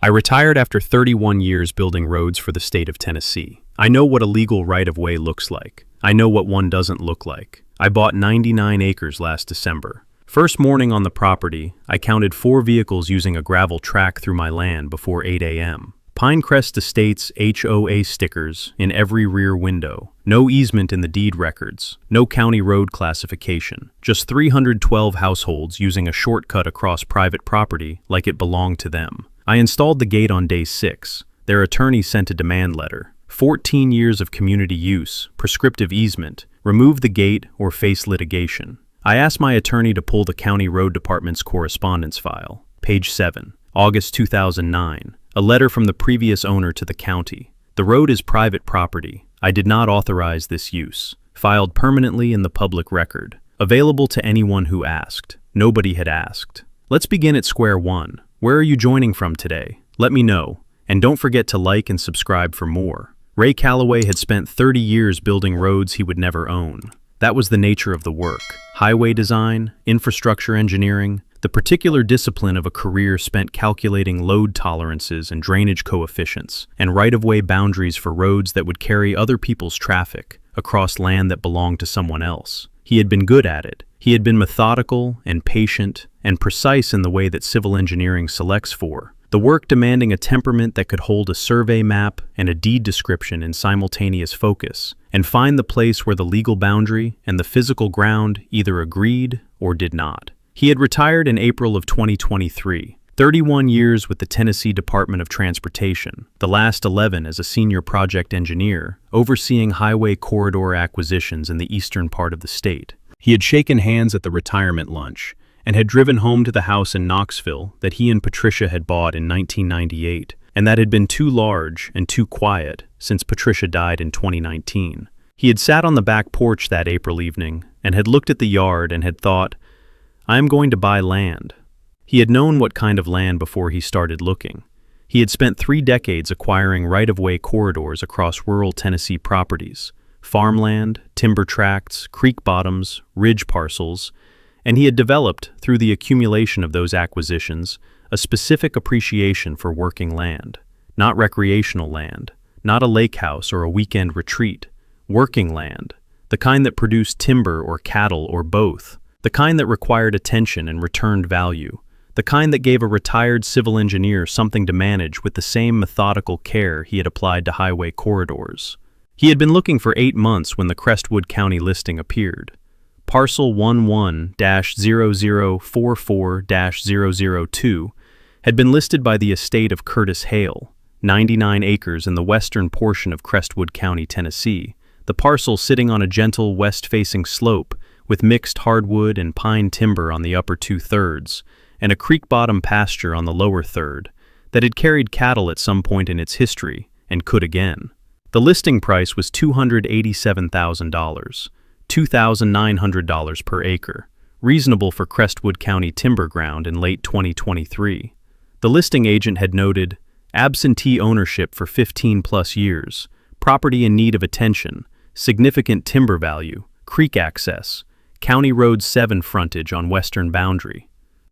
I retired after 31 years building roads for the state of Tennessee. I know what a legal right-of-way looks like. I know what one doesn't look like. I bought 99 acres last December. First morning on the property, I counted 4 vehicles using a gravel track through my land before 8 a.m. Pinecrest Estates HOA stickers in every rear window. No easement in the deed records. No county road classification. Just 312 households using a shortcut across private property like it belonged to them. I installed the gate on day 6. Their attorney sent a demand letter. 14 years of community use, prescriptive easement, remove the gate or face litigation. I asked my attorney to pull the county road department's correspondence file. Page 7, August 2009. A letter from the previous owner to the county. The road is private property. I did not authorize this use. Filed permanently in the public record. Available to anyone who asked. Nobody had asked. Let's begin at square one. Where are you joining from today? Let me know. And don't forget to like and subscribe for more. Ray Calloway had spent 30 years building roads he would never own. That was the nature of the work. Highway design, infrastructure engineering, the particular discipline of a career spent calculating load tolerances and drainage coefficients, and right-of-way boundaries for roads that would carry other people's traffic across land that belonged to someone else. He had been good at it. He had been methodical and patient and precise in the way that civil engineering selects for. The work demanding a temperament that could hold a survey map and a deed description in simultaneous focus, and find the place where the legal boundary and the physical ground either agreed or did not. He had retired in April of 2023, 31 years with the Tennessee Department of Transportation, the last 11 as a senior project engineer, overseeing highway corridor acquisitions in the eastern part of the state. He had shaken hands at the retirement lunch, and had driven home to the house in Knoxville that he and Patricia had bought in 1998, and that had been too large and too quiet since Patricia died in 2019. He had sat on the back porch that April evening and had looked at the yard and had thought, I am going to buy land. He had known what kind of land before he started looking. He had spent 3 decades acquiring right-of-way corridors across rural Tennessee properties, farmland, timber tracts, creek bottoms, ridge parcels, and he had developed, through the accumulation of those acquisitions, a specific appreciation for working land. Not recreational land, not a lake house or a weekend retreat. Working land, the kind that produced timber or cattle or both, the kind that required attention and returned value, the kind that gave a retired civil engineer something to manage with the same methodical care he had applied to highway corridors. He had been looking for 8 months when the Crestwood County listing appeared. Parcel 11-0044-002 had been listed by the estate of Curtis Hale, 99 acres in the western portion of Crestwood County, Tennessee, the parcel sitting on a gentle west-facing slope with mixed hardwood and pine timber on the upper 2/3 and a creek-bottom pasture on the lower third that had carried cattle at some point in its history and could again. The listing price was $287,000, $2,900 per acre, reasonable for Crestwood County timber ground in late 2023. The listing agent had noted, absentee ownership for 15+ years, property in need of attention, significant timber value, creek access, County Road 7 frontage on western boundary.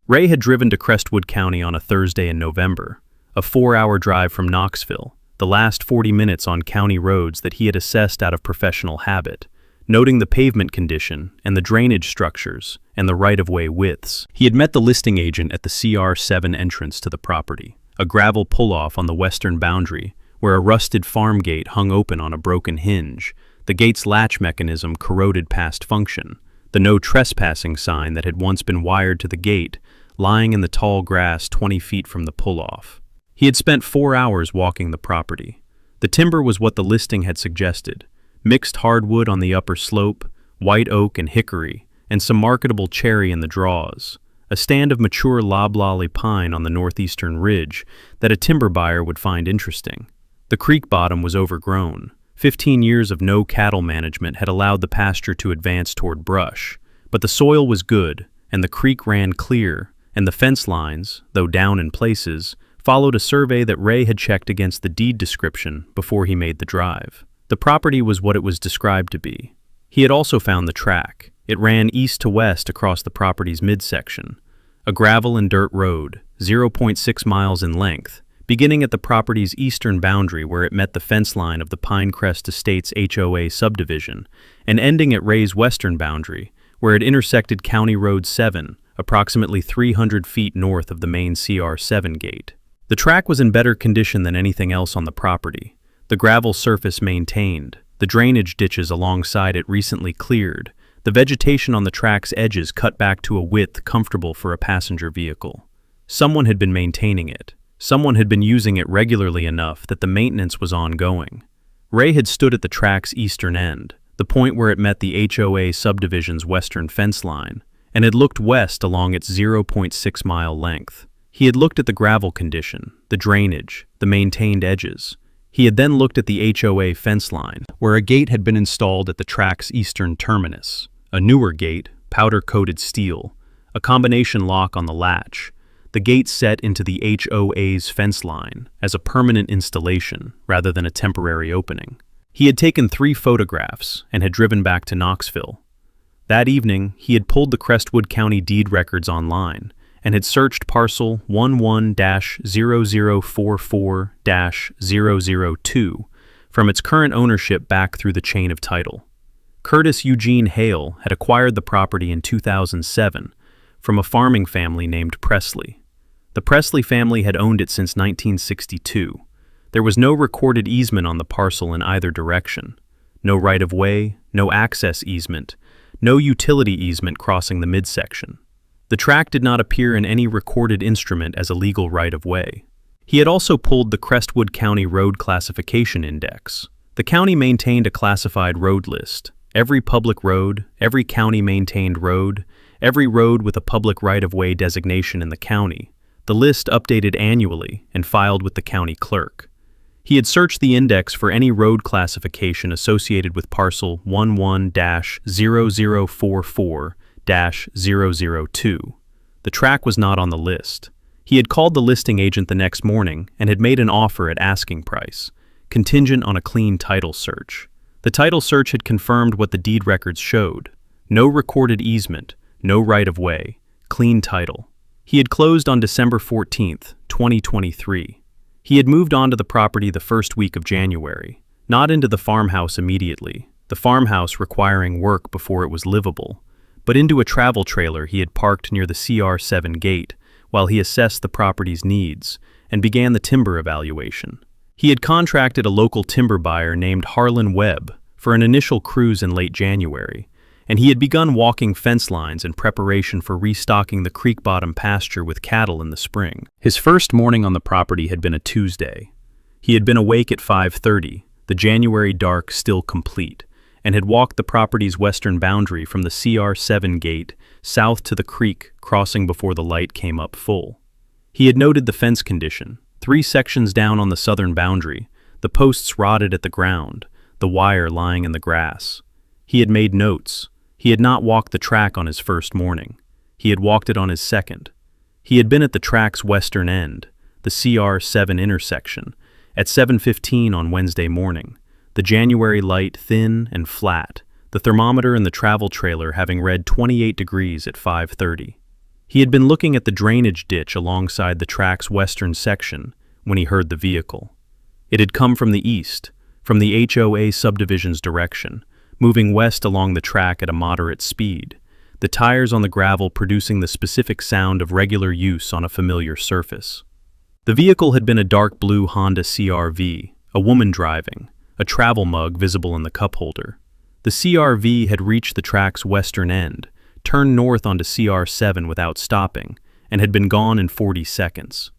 Ray had driven to Crestwood County on a Thursday in November, a 4-hour drive from Knoxville, the last 40 minutes on county roads that he had assessed out of professional habit, noting the pavement condition and the drainage structures and the right-of-way widths. He had met the listing agent at the CR7 entrance to the property, a gravel pull-off on the western boundary where a rusted farm gate hung open on a broken hinge, the gate's latch mechanism corroded past function, the no trespassing sign that had once been wired to the gate lying in the tall grass 20 feet from the pull-off. He had spent 4 hours walking the property. The timber was what the listing had suggested, mixed hardwood on the upper slope, white oak and hickory, and some marketable cherry in the draws, a stand of mature loblolly pine on the northeastern ridge that a timber buyer would find interesting. The creek bottom was overgrown. 15 years of no cattle management had allowed the pasture to advance toward brush, but the soil was good, and the creek ran clear, and the fence lines, though down in places, followed a survey that Ray had checked against the deed description before he made the drive. The property was what it was described to be. He had also found the track. It ran east to west across the property's midsection, a gravel and dirt road, 0.6 miles in length, beginning at the property's eastern boundary where it met the fence line of the Pinecrest Estates HOA subdivision, and ending at Ray's western boundary, where it intersected County Road 7, approximately 300 feet north of the main CR7 gate. The track was in better condition than anything else on the property. The gravel surface maintained, the drainage ditches alongside it recently cleared, the vegetation on the track's edges cut back to a width comfortable for a passenger vehicle. Someone had been maintaining it. Someone had been using it regularly enough that the maintenance was ongoing. Ray had stood at the track's eastern end, the point where it met the HOA subdivision's western fence line, and had looked west along its 0.6-mile length. He had looked at the gravel condition, the drainage, the maintained edges. He had then looked at the HOA fence line, where a gate had been installed at the track's eastern terminus. A newer gate, powder-coated steel, a combination lock on the latch, the gate set into the HOA's fence line as a permanent installation rather than a temporary opening. He had taken 3 photographs and had driven back to Knoxville. That evening, he had pulled the Crestwood County deed records online and had searched parcel 11-0044-002 from its current ownership back through the chain of title. Curtis Eugene Hale had acquired the property in 2007 from a farming family named Presley. The Presley family had owned it since 1962. There was no recorded easement on the parcel in either direction. No right-of-way, no access easement, no utility easement crossing the midsection. The track did not appear in any recorded instrument as a legal right-of-way. He had also pulled the Crestwood County Road Classification Index. The county maintained a classified road list. Every public road, every county-maintained road, every road with a public right-of-way designation in the county. The list updated annually and filed with the county clerk. He had searched the index for any road classification associated with parcel 11-0044-002. The track was not on the list. He had called the listing agent the next morning and had made an offer at asking price, contingent on a clean title search. The title search had confirmed what the deed records showed. No recorded easement, no right-of-way, clean title. He had closed on December 14, 2023. He had moved onto the property the first week of January, not into the farmhouse immediately, the farmhouse requiring work before it was livable, but into a travel trailer he had parked near the CR7 gate while he assessed the property's needs and began the timber evaluation. He had contracted a local timber buyer named Harlan Webb for an initial cruise in late January, and he had begun walking fence lines in preparation for restocking the creek bottom pasture with cattle in the spring. His first morning on the property had been a Tuesday. He had been awake at 5:30, the January dark still complete, and had walked the property's western boundary from the CR7 gate south to the creek, crossing before the light came up full. He had noted the fence condition. 3 sections down on the southern boundary, the posts rotted at the ground, the wire lying in the grass. He had made notes. He had not walked the track on his first morning. He had walked it on his second. He had been at the track's western end, the CR7 intersection, at 7:15 on Wednesday morning, the January light thin and flat, the thermometer in the travel trailer having read 28 degrees at 5:30. He had been looking at the drainage ditch alongside the track's western section when he heard the vehicle. It had come from the east, from the HOA subdivision's direction, moving west along the track at a moderate speed, the tires on the gravel producing the specific sound of regular use on a familiar surface. The vehicle had been a dark blue Honda CR-V, a woman driving, a travel mug visible in the cup holder. The CR-V had reached the track's western end, turned north onto CR7 without stopping, and had been gone in 40 seconds.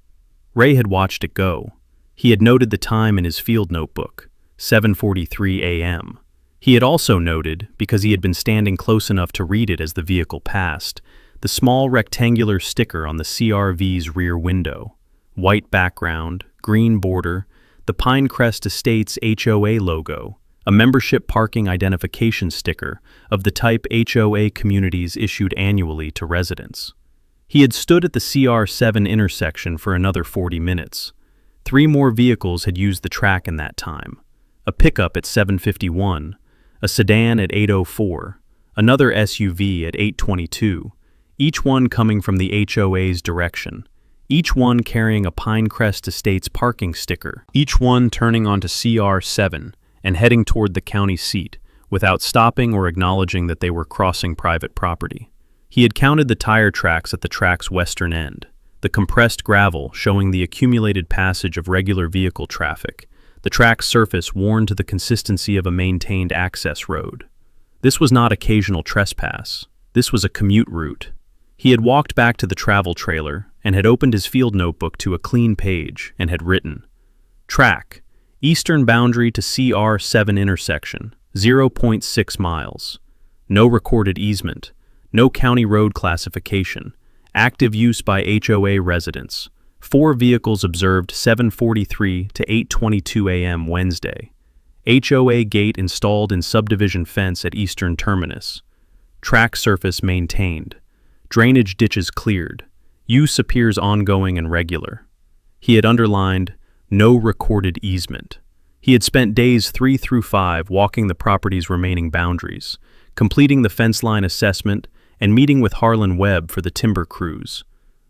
Ray had watched it go. He had noted the time in his field notebook, 7:43 a.m. He had also noted, because he had been standing close enough to read it as the vehicle passed, the small rectangular sticker on the CR-V's rear window. White background, green border, the Pinecrest Estates HOA logo, a membership parking identification sticker of the type HOA communities issued annually to residents. He had stood at the CR7 intersection for another 40 minutes. 3 more vehicles had used the track in that time. A pickup at 7:51, a sedan at 8:04, another SUV at 8:22, each one coming from the HOA's direction, each one carrying a Pinecrest Estates parking sticker, each one turning onto CR7 and heading toward the county seat, without stopping or acknowledging that they were crossing private property. He had counted the tire tracks at the track's western end, the compressed gravel showing the accumulated passage of regular vehicle traffic, the track's surface worn to the consistency of a maintained access road. This was not occasional trespass. This was a commute route. He had walked back to the travel trailer and had opened his field notebook to a clean page and had written, "Track, eastern boundary to CR7 intersection, 0.6 miles. No recorded easement. No county road classification. Active use by HOA residents. 4 vehicles observed 7:43 to 8:22 a.m. Wednesday. HOA gate installed in subdivision fence at eastern terminus. Track surface maintained. Drainage ditches cleared. Use appears ongoing and regular." He had underlined, "No recorded easement." He had spent days 3 through 5 walking the property's remaining boundaries, completing the fence line assessment, and meeting with Harlan Webb for the timber crews.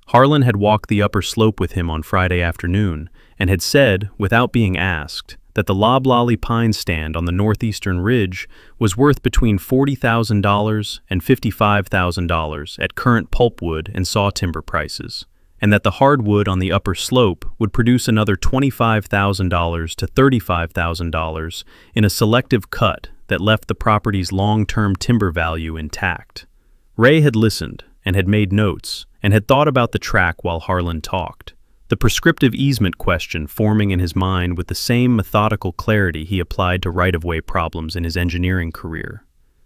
Harlan had walked the upper slope with him on Friday afternoon and had said, without being asked, that the loblolly pine stand on the northeastern ridge was worth between $40,000 and $55,000 at current pulpwood and saw timber prices, and that the hardwood on the upper slope would produce another $25,000 to $35,000 in a selective cut that left the property's long-term timber value intact. Ray had listened and had made notes and had thought about the track while Harlan talked, the prescriptive easement question forming in his mind with the same methodical clarity he applied to right-of-way problems in his engineering career.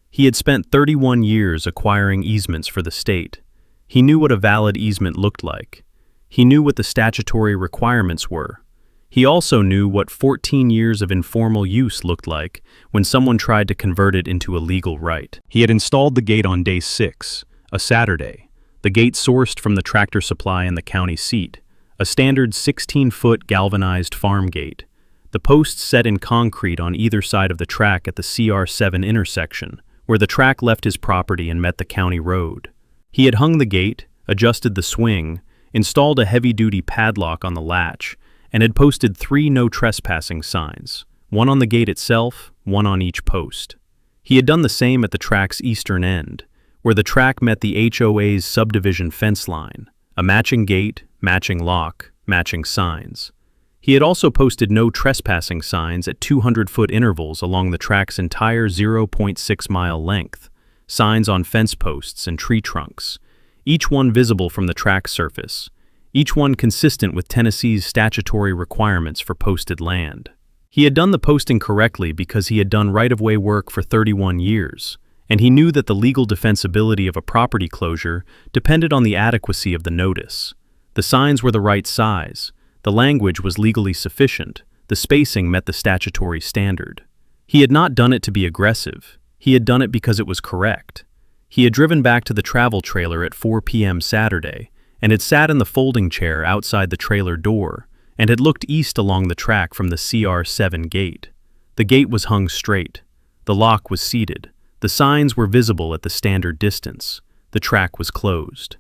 He had spent 31 years acquiring easements for the state. He knew what a valid easement looked like. He knew what the statutory requirements were. He also knew what 14 years of informal use looked like when someone tried to convert it into a legal right. He had installed the gate on day 6, a Saturday, the gate sourced from the tractor supply in the county seat, a standard 16-foot galvanized farm gate, the posts set in concrete on either side of the track at the CR7 intersection, where the track left his property and met the county road. He had hung the gate, adjusted the swing, installed a heavy-duty padlock on the latch, and had posted 3 no trespassing signs, one on the gate itself, one on each post. He had done the same at the track's eastern end, where the track met the HOA's subdivision fence line, a matching gate, matching lock, matching signs. He had also posted no trespassing signs at 200-foot intervals along the track's entire 0.6-mile length, signs on fence posts and tree trunks, each one visible from the track surface, each one consistent with Tennessee's statutory requirements for posted land. He had done the posting correctly because he had done right-of-way work for 31 years, and he knew that the legal defensibility of a property closure depended on the adequacy of the notice. The signs were the right size, the language was legally sufficient, the spacing met the statutory standard. He had not done it to be aggressive, he had done it because it was correct. He had driven back to the travel trailer at 4 p.m. Saturday, and had sat in the folding chair outside the trailer door, and had looked east along the track from the CR7 gate. The gate was hung straight. The lock was seated. The signs were visible at the standard distance. The track was closed.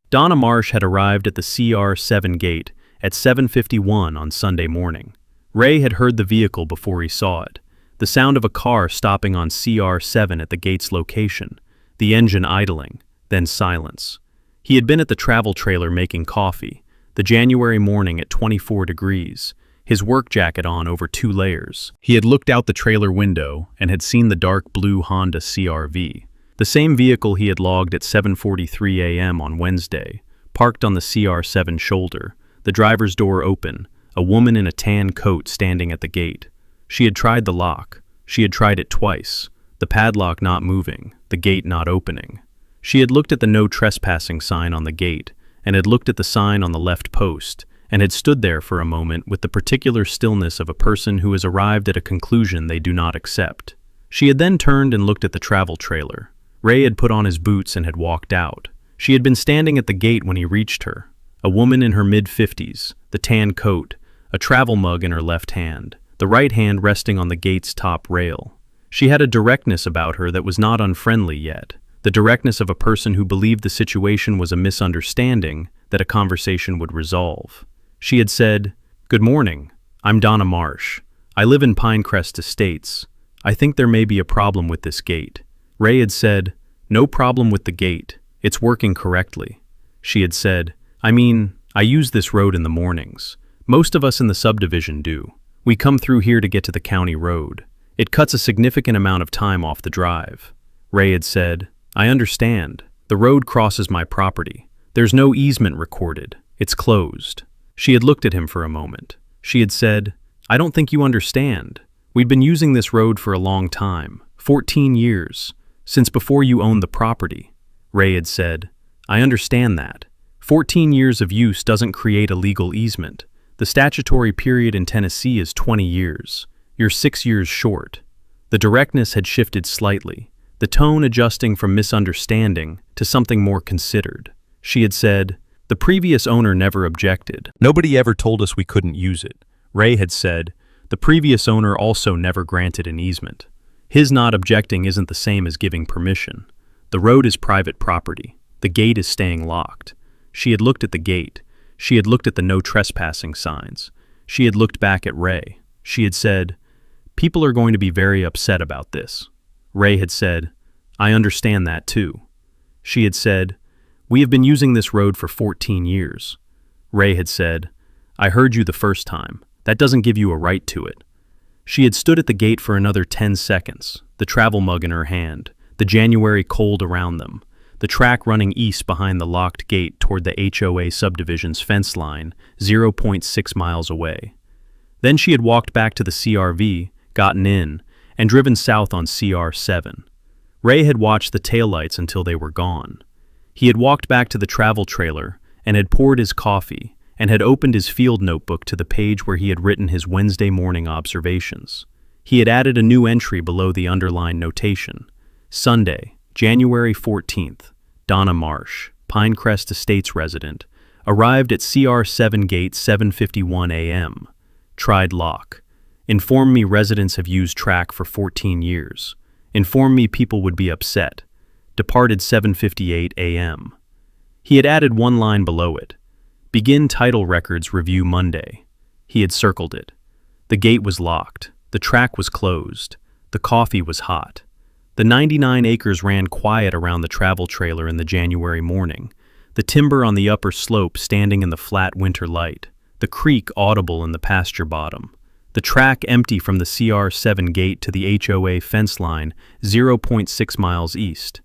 Donna Marsh had arrived at the CR7 gate at 7:51 on Sunday morning. Ray had heard the vehicle before he saw it, the sound of a car stopping on CR7 at the gate's location, the engine idling, then silence. He had been at the travel trailer making coffee, the January morning at 24 degrees, his work jacket on over 2 layers. He had looked out the trailer window and had seen the dark blue Honda CR-V, the same vehicle he had logged at 7:43 a.m. on Wednesday, parked on the CR7 shoulder, the driver's door open, a woman in a tan coat standing at the gate. She had tried the lock. She had tried it twice, the padlock not moving, the gate not opening. She had looked at the no trespassing sign on the gate, and had looked at the sign on the left post, and had stood there for a moment with the particular stillness of a person who has arrived at a conclusion they do not accept. She had then turned and looked at the travel trailer. Ray had put on his boots and had walked out. She had been standing at the gate when he reached her, a woman in her mid-50s, the tan coat, a travel mug in her left hand, the right hand resting on the gate's top rail. She had a directness about her that was not unfriendly yet, the directness of a person who believed the situation was a misunderstanding that a conversation would resolve. She had said, "Good morning. I'm Donna Marsh. I live in Pinecrest Estates. I think there may be a problem with this gate." Ray had said, "No problem with the gate. It's working correctly." She had said, I use this road in the mornings. Most of us in the subdivision do. We come through here to get to the county road. It cuts a significant amount of time off the drive." Ray had said, "I understand. The road crosses my property. There's no easement recorded. It's closed." She had looked at him for a moment. She had said, "I don't think you understand. We've been using this road for a long time, 14 years, since before you owned the property." Ray had said, "I understand that. 14 years of use doesn't create a legal easement. The statutory period in Tennessee is 20 years. You're 6 years short." The directness had shifted slightly, the tone adjusting from misunderstanding to something more considered. She had said, "The previous owner never objected. Nobody ever told us we couldn't use it." Ray had said, "The previous owner also never granted an easement. His not objecting isn't the same as giving permission. The road is private property. The gate is staying locked." She had looked at the gate. She had looked at the no trespassing signs. She had looked back at Ray. She had said, "People are going to be very upset about this." Ray had said, "I understand that too." She had said, "We have been using this road for 14 years. Ray had said, "I heard you the first time. That doesn't give you a right to it." She had stood at the gate for another 10 seconds, the travel mug in her hand, the January cold around them, the track running east behind the locked gate toward the HOA subdivision's fence line, 0.6 miles away. Then she had walked back to the CRV, gotten in, and driven south on CR7. Ray had watched the taillights until they were gone. He had walked back to the travel trailer and had poured his coffee and had opened his field notebook to the page where he had written his Wednesday morning observations. He had added a new entry below the underlined notation. Sunday, January 14th, Donna Marsh, Pinecrest Estates resident, arrived at CR7 gate 7:51 a.m. Tried lock. Informed me residents have used track for 14 years. Informed me people would be upset. Departed 7:58 a.m. He had added one line below it. Begin title records review Monday. He had circled it. The gate was locked. The track was closed. The coffee was hot. The 99 acres ran quiet around the travel trailer in the January morning, the timber on the upper slope standing in the flat winter light, the creek audible in the pasture bottom, the track empty from the CR7 gate to the HOA fence line 0.6 miles east.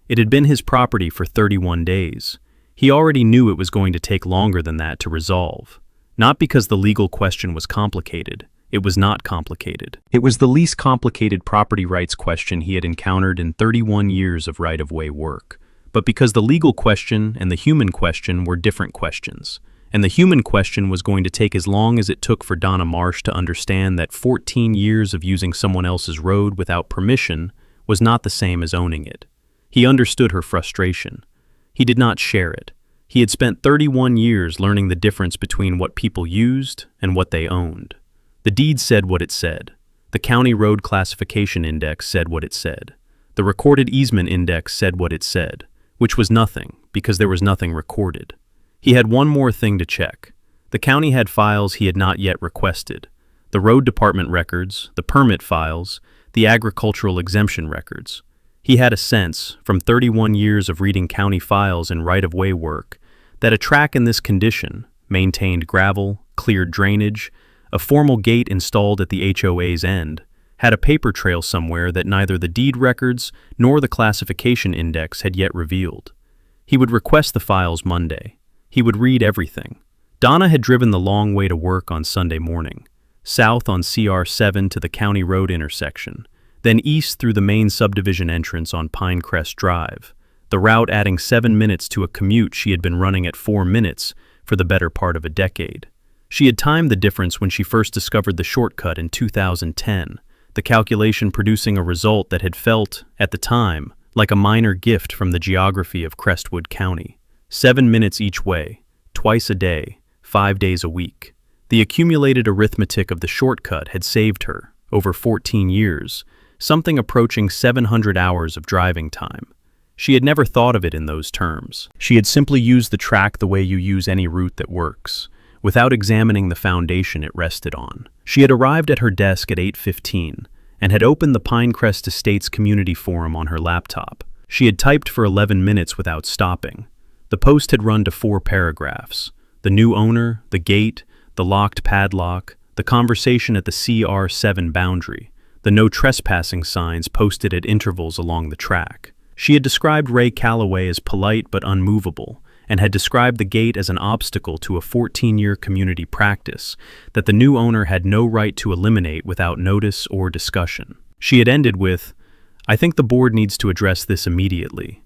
It had been his property for 31 days. He already knew it was going to take longer than that to resolve. Not because the legal question was complicated. It was not complicated. It was the least complicated property rights question he had encountered in 31 years of right-of-way work. But because the legal question and the human question were different questions. And the human question was going to take as long as it took for Donna Marsh to understand that 14 years of using someone else's road without permission was not the same as owning it. He understood her frustration. He did not share it. He had spent 31 years learning the difference between what people used and what they owned. The deed said what it said. The County Road Classification Index said what it said. The Recorded Easement Index said what it said, which was nothing, because there was nothing recorded. He had one more thing to check. The county had files he had not yet requested. The road department records, the permit files, the agricultural exemption records. He had a sense, from 31 years of reading county files and right-of-way work, that a track in this condition, maintained gravel, cleared drainage, a formal gate installed at the HOA's end, had a paper trail somewhere that neither the deed records nor the classification index had yet revealed. He would request the files Monday. He would read everything. Donna had driven the long way to work on Sunday morning, south on CR7 to the County Road intersection, then east through the main subdivision entrance on Pinecrest Drive, the route adding 7 minutes to a commute she had been running at 4 minutes for the better part of a decade. She had timed the difference when she first discovered the shortcut in 2010, the calculation producing a result that had felt, at the time, like a minor gift from the geography of Crestwood County. 7 minutes each way, twice a day, 5 days a week. The accumulated arithmetic of the shortcut had saved her, over 14 years, something approaching 700 hours of driving time. She had never thought of it in those terms. She had simply used the track the way you use any route that works, without examining the foundation it rested on. She had arrived at her desk at 8:15 and had opened the Pinecrest Estates Community Forum on her laptop. She had typed for 11 minutes without stopping. The post had run to 4 paragraphs: the new owner, the gate, the locked padlock, the conversation at the CR7 boundary, the no trespassing signs posted at intervals along the track. She had described Ray Calloway as polite but unmovable, and had described the gate as an obstacle to a 14-year community practice that the new owner had no right to eliminate without notice or discussion. She had ended with, "I think the board needs to address this immediately.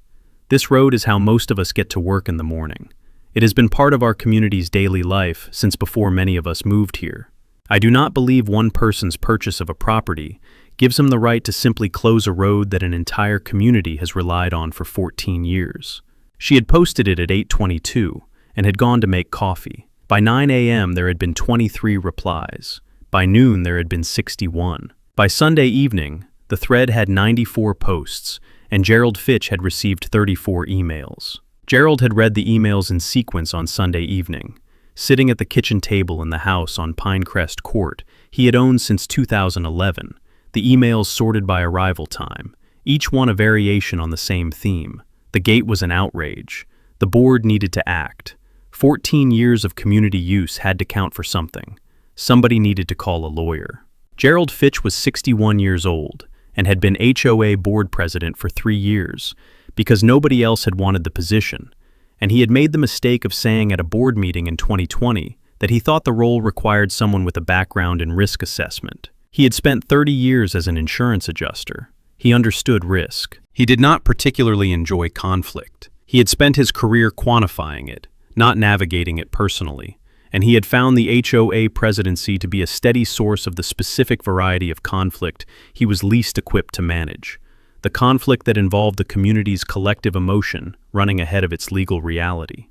This road is how most of us get to work in the morning. It has been part of our community's daily life since before many of us moved here. I do not believe one person's purchase of a property gives him the right to simply close a road that an entire community has relied on for 14 years. She had posted it at 8:22 and had gone to make coffee. By 9 a.m. there had been 23 replies. By noon there had been 61. By Sunday evening, the thread had 94 posts, and Gerald Fitch had received 34 emails. Gerald had read the emails in sequence on Sunday evening. Sitting at the kitchen table in the house on Pinecrest Court he had owned since 2011, the emails sorted by arrival time, each one a variation on the same theme. The gate was an outrage. The board needed to act. 14 years of community use had to count for something. Somebody needed to call a lawyer. Gerald Fitch was 61 years old and had been HOA board president for 3 years because nobody else had wanted the position, and he had made the mistake of saying at a board meeting in 2020 that he thought the role required someone with a background in risk assessment. He had spent 30 years as an insurance adjuster. He understood risk. He did not particularly enjoy conflict. He had spent his career quantifying it, not navigating it personally, and he had found the HOA presidency to be a steady source of the specific variety of conflict he was least equipped to manage, the conflict that involved the community's collective emotion running ahead of its legal reality.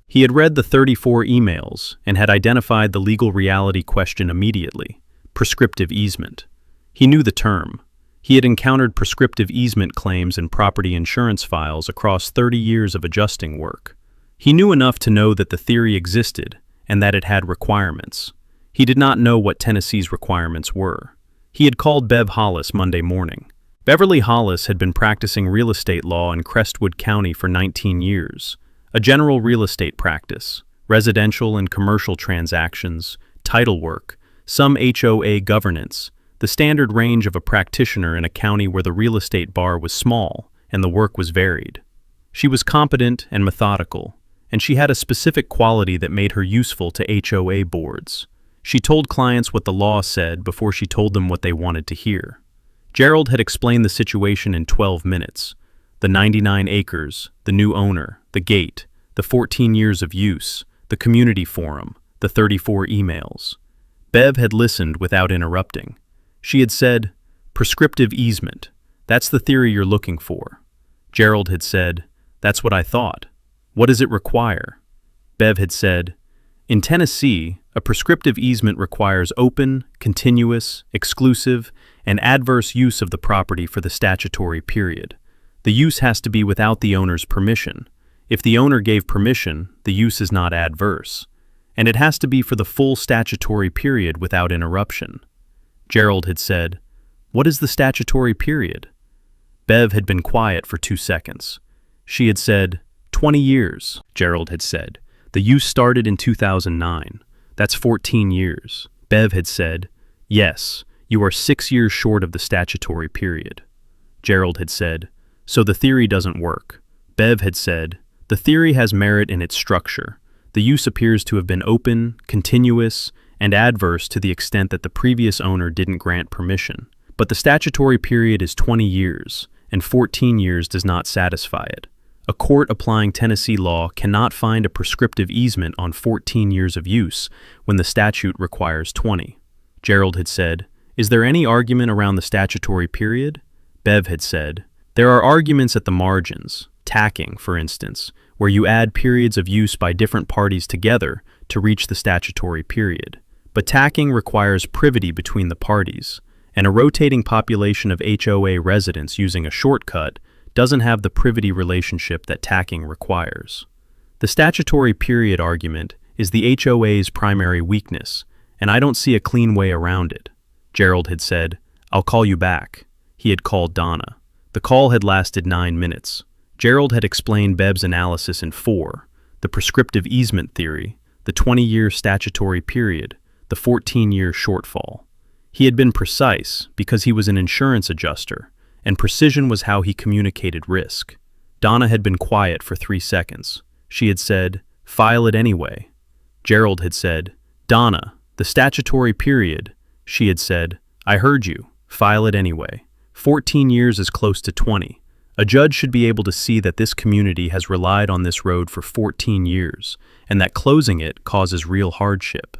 He had read the 34 emails and had identified the legal reality question immediately: prescriptive easement. He knew the term. He had encountered prescriptive easement claims in property insurance files across 30 years of adjusting work. He knew enough to know that the theory existed and that it had requirements. He did not know what Tennessee's requirements were. He had called Bev Hollis Monday morning. Beverly Hollis had been practicing real estate law in Crestwood County for 19 years, a general real estate practice, residential and commercial transactions, title work, some HOA governance, the standard range of a practitioner in a county where the real estate bar was small and the work was varied. She was competent and methodical, and she had a specific quality that made her useful to HOA boards. She told clients what the law said before she told them what they wanted to hear. Gerald had explained the situation in 12 minutes. The 99 acres, the new owner, the gate, the 14 years of use, the community forum, the 34 emails. Bev had listened without interrupting. She had said, "Prescriptive easement. That's the theory you're looking for." Gerald had said, "That's what I thought. What does it require?" Bev had said, "In Tennessee, a prescriptive easement requires open, continuous, exclusive, and adverse use of the property for the statutory period. The use has to be without the owner's permission. If the owner gave permission, the use is not adverse. And it has to be for the full statutory period without interruption." Gerald had said, "What is the statutory period?" Bev had been quiet for 2 seconds. She had said, 20 years, Gerald had said. "The use started in 2009. That's 14 years. Bev had said, "Yes, you are 6 years short of the statutory period." Gerald had said, "So the theory doesn't work." Bev had said, "The theory has merit in its structure. The use appears to have been open, continuous, and adverse to the extent that the previous owner didn't grant permission. But the statutory period is 20 years, and 14 years does not satisfy it. A court applying Tennessee law cannot find a prescriptive easement on 14 years of use when the statute requires 20. Gerald had said, "Is there any argument around the statutory period?" Bev had said, "There are arguments at the margins, tacking, for instance, where you add periods of use by different parties together to reach the statutory period. But tacking requires privity between the parties, and a rotating population of HOA residents using a shortcut doesn't have the privity relationship that tacking requires. The statutory period argument is the HOA's primary weakness, and I don't see a clean way around it. Gerald had said, "I'll call you back." He had called Donna. The call had lasted 9 minutes. Gerald had explained Bev's analysis in 4, the prescriptive easement theory, the 20-year statutory period, the 14-year shortfall. He had been precise because he was an insurance adjuster, and precision was how he communicated risk. Donna had been quiet for 3 seconds. She had said, "File it anyway." Gerald had said, "Donna, the statutory period." She had said, "I heard you. File it anyway." 14 years is close to 20. A judge should be able to see that this community has relied on this road for 14 years, and that closing it causes real hardship.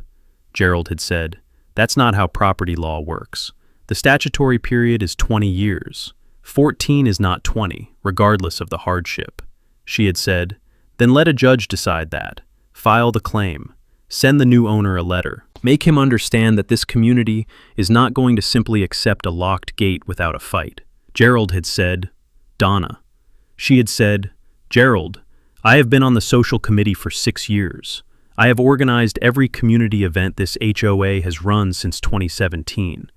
Gerald had said, "That's not how property law works. The statutory period is 20 years. 14 is not 20, regardless of the hardship." She had said, "Then let a judge decide that. File the claim. Send the new owner a letter. Make him understand that this community is not going to simply accept a locked gate without a fight." Gerald had said, "Donna." She had said, "Gerald, I have been on the social committee for 6 years. I have organized every community event this HOA has run since 2017.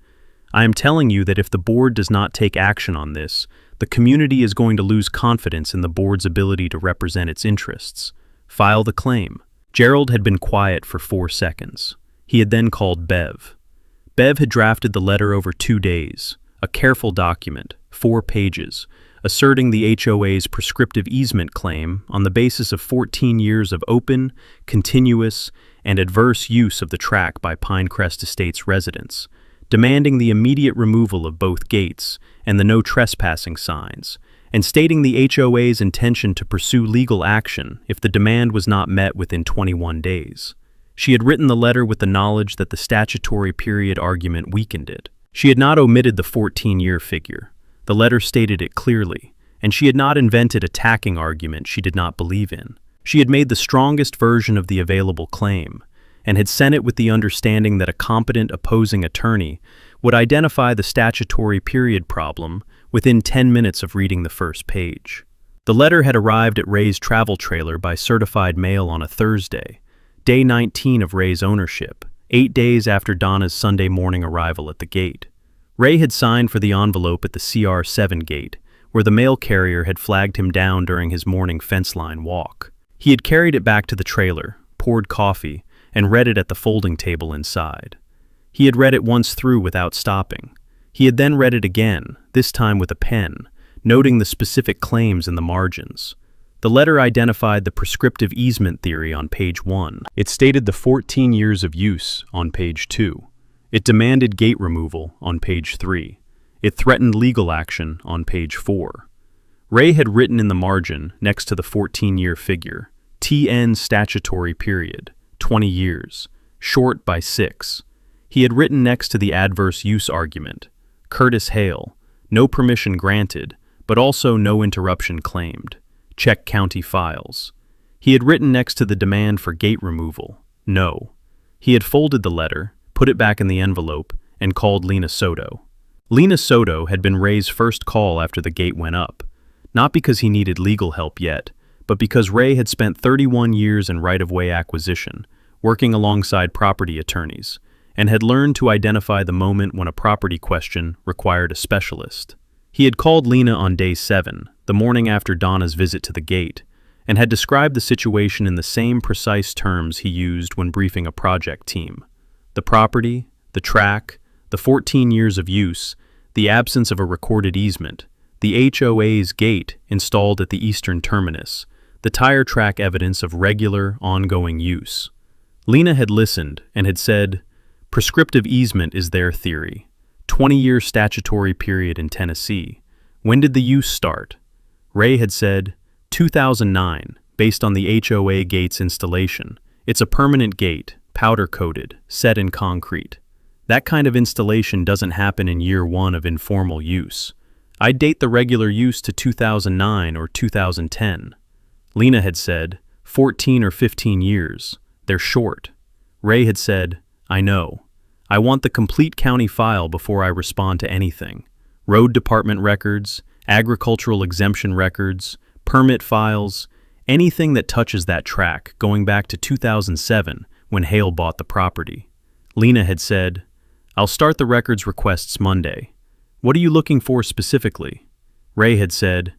I am telling you that if the board does not take action on this, the community is going to lose confidence in the board's ability to represent its interests. File the claim." Gerald had been quiet for 4 seconds. He had then called Bev. Bev had drafted the letter over 2 days, a careful document, 4 pages, asserting the HOA's prescriptive easement claim on the basis of 14 years of open, continuous, and adverse use of the track by Pinecrest Estates residents, demanding the immediate removal of both gates and the no trespassing signs, and stating the HOA's intention to pursue legal action if the demand was not met within 21 days. She had written the letter with the knowledge that the statutory period argument weakened it. She had not omitted the 14-year figure. The letter stated it clearly, and she had not invented a tacking argument she did not believe in. She had made the strongest version of the available claim, and had sent it with the understanding that a competent opposing attorney would identify the statutory period problem within 10 minutes of reading the first page. The letter had arrived at Ray's travel trailer by certified mail on a Thursday, day 19 of Ray's ownership, 8 days after Donna's Sunday morning arrival at the gate. Ray had signed for the envelope at the CR7 gate, where the mail carrier had flagged him down during his morning fence line walk. He had carried it back to the trailer, poured coffee, and read it at the folding table inside. He had read it once through without stopping. He had then read it again, this time with a pen, noting the specific claims in the margins. The letter identified the prescriptive easement theory on page 1. It stated the 14 years of use on page 2. It demanded gate removal on page 3. It threatened legal action on page 4. Ray had written in the margin, next to the 14-year figure, TN statutory period, 20 years, short by 6. He had written next to the adverse use argument, Curtis Hale, no permission granted, but also no interruption claimed. Check county files. He had written next to the demand for gate removal, no. He had folded the letter, put it back in the envelope, and called Lena Soto. Lena Soto had been Ray's first call after the gate went up, not because he needed legal help yet, but because Ray had spent 31 years in right-of-way acquisition, working alongside property attorneys, and had learned to identify the moment when a property question required a specialist. He had called Lena on day 7, the morning after Donna's visit to the gate, and had described the situation in the same precise terms he used when briefing a project team. The property, the track, the 14 years of use, the absence of a recorded easement, the HOA's gate installed at the eastern terminus, the tire track evidence of regular, ongoing use. Lena had listened and had said, "Prescriptive easement is their theory. 20-year statutory period in Tennessee. When did the use start?" Ray had said, 2009, based on the HOA gate's installation. It's a permanent gate, powder-coated, set in concrete. That kind of installation doesn't happen in year 1 of informal use. I'd date the regular use to 2009 or 2010. Lena had said, 14 or 15 years. They're short. Ray had said, I know. I want the complete county file before I respond to anything. Road department records, agricultural exemption records, permit files, anything that touches that track going back to 2007 when Hale bought the property. Lena had said, "I'll start the records requests Monday. What are you looking for specifically?" Ray had said,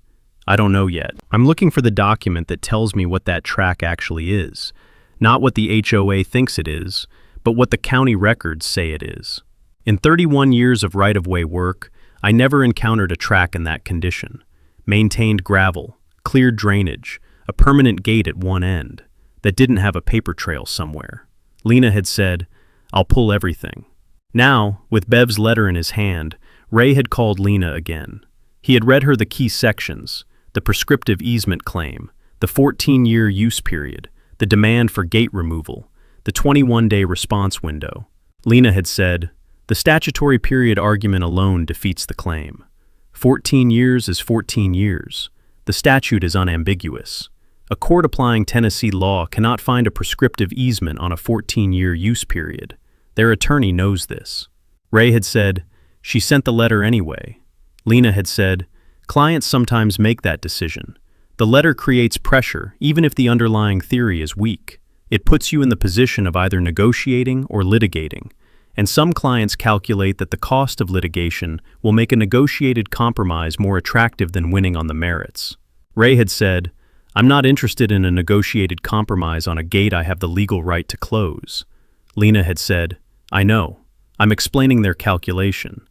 "I don't know yet. I'm looking for the document that tells me what that track actually is. Not what the HOA thinks it is, but what the county records say it is." In 31 years of right-of-way work, I never encountered a track in that condition. Maintained gravel, cleared drainage, a permanent gate at one end, that didn't have a paper trail somewhere. Lena had said, "I'll pull everything." Now, with Bev's letter in his hand, Ray had called Lena again. He had read her the key sections, the prescriptive easement claim, the 14-year use period, the demand for gate removal, the 21-day response window. Lena had said, "The statutory period argument alone defeats the claim. 14 years is 14 years. The statute is unambiguous. A court applying Tennessee law cannot find a prescriptive easement on a 14-year use period. Their attorney knows this." Ray had said, "She sent the letter anyway." Lena had said, "Clients sometimes make that decision. The letter creates pressure, even if the underlying theory is weak. It puts you in the position of either negotiating or litigating, and some clients calculate that the cost of litigation will make a negotiated compromise more attractive than winning on the merits." Ray had said, "I'm not interested in a negotiated compromise on a gate I have the legal right to close." Lena had said, "I know. I'm explaining their calculation."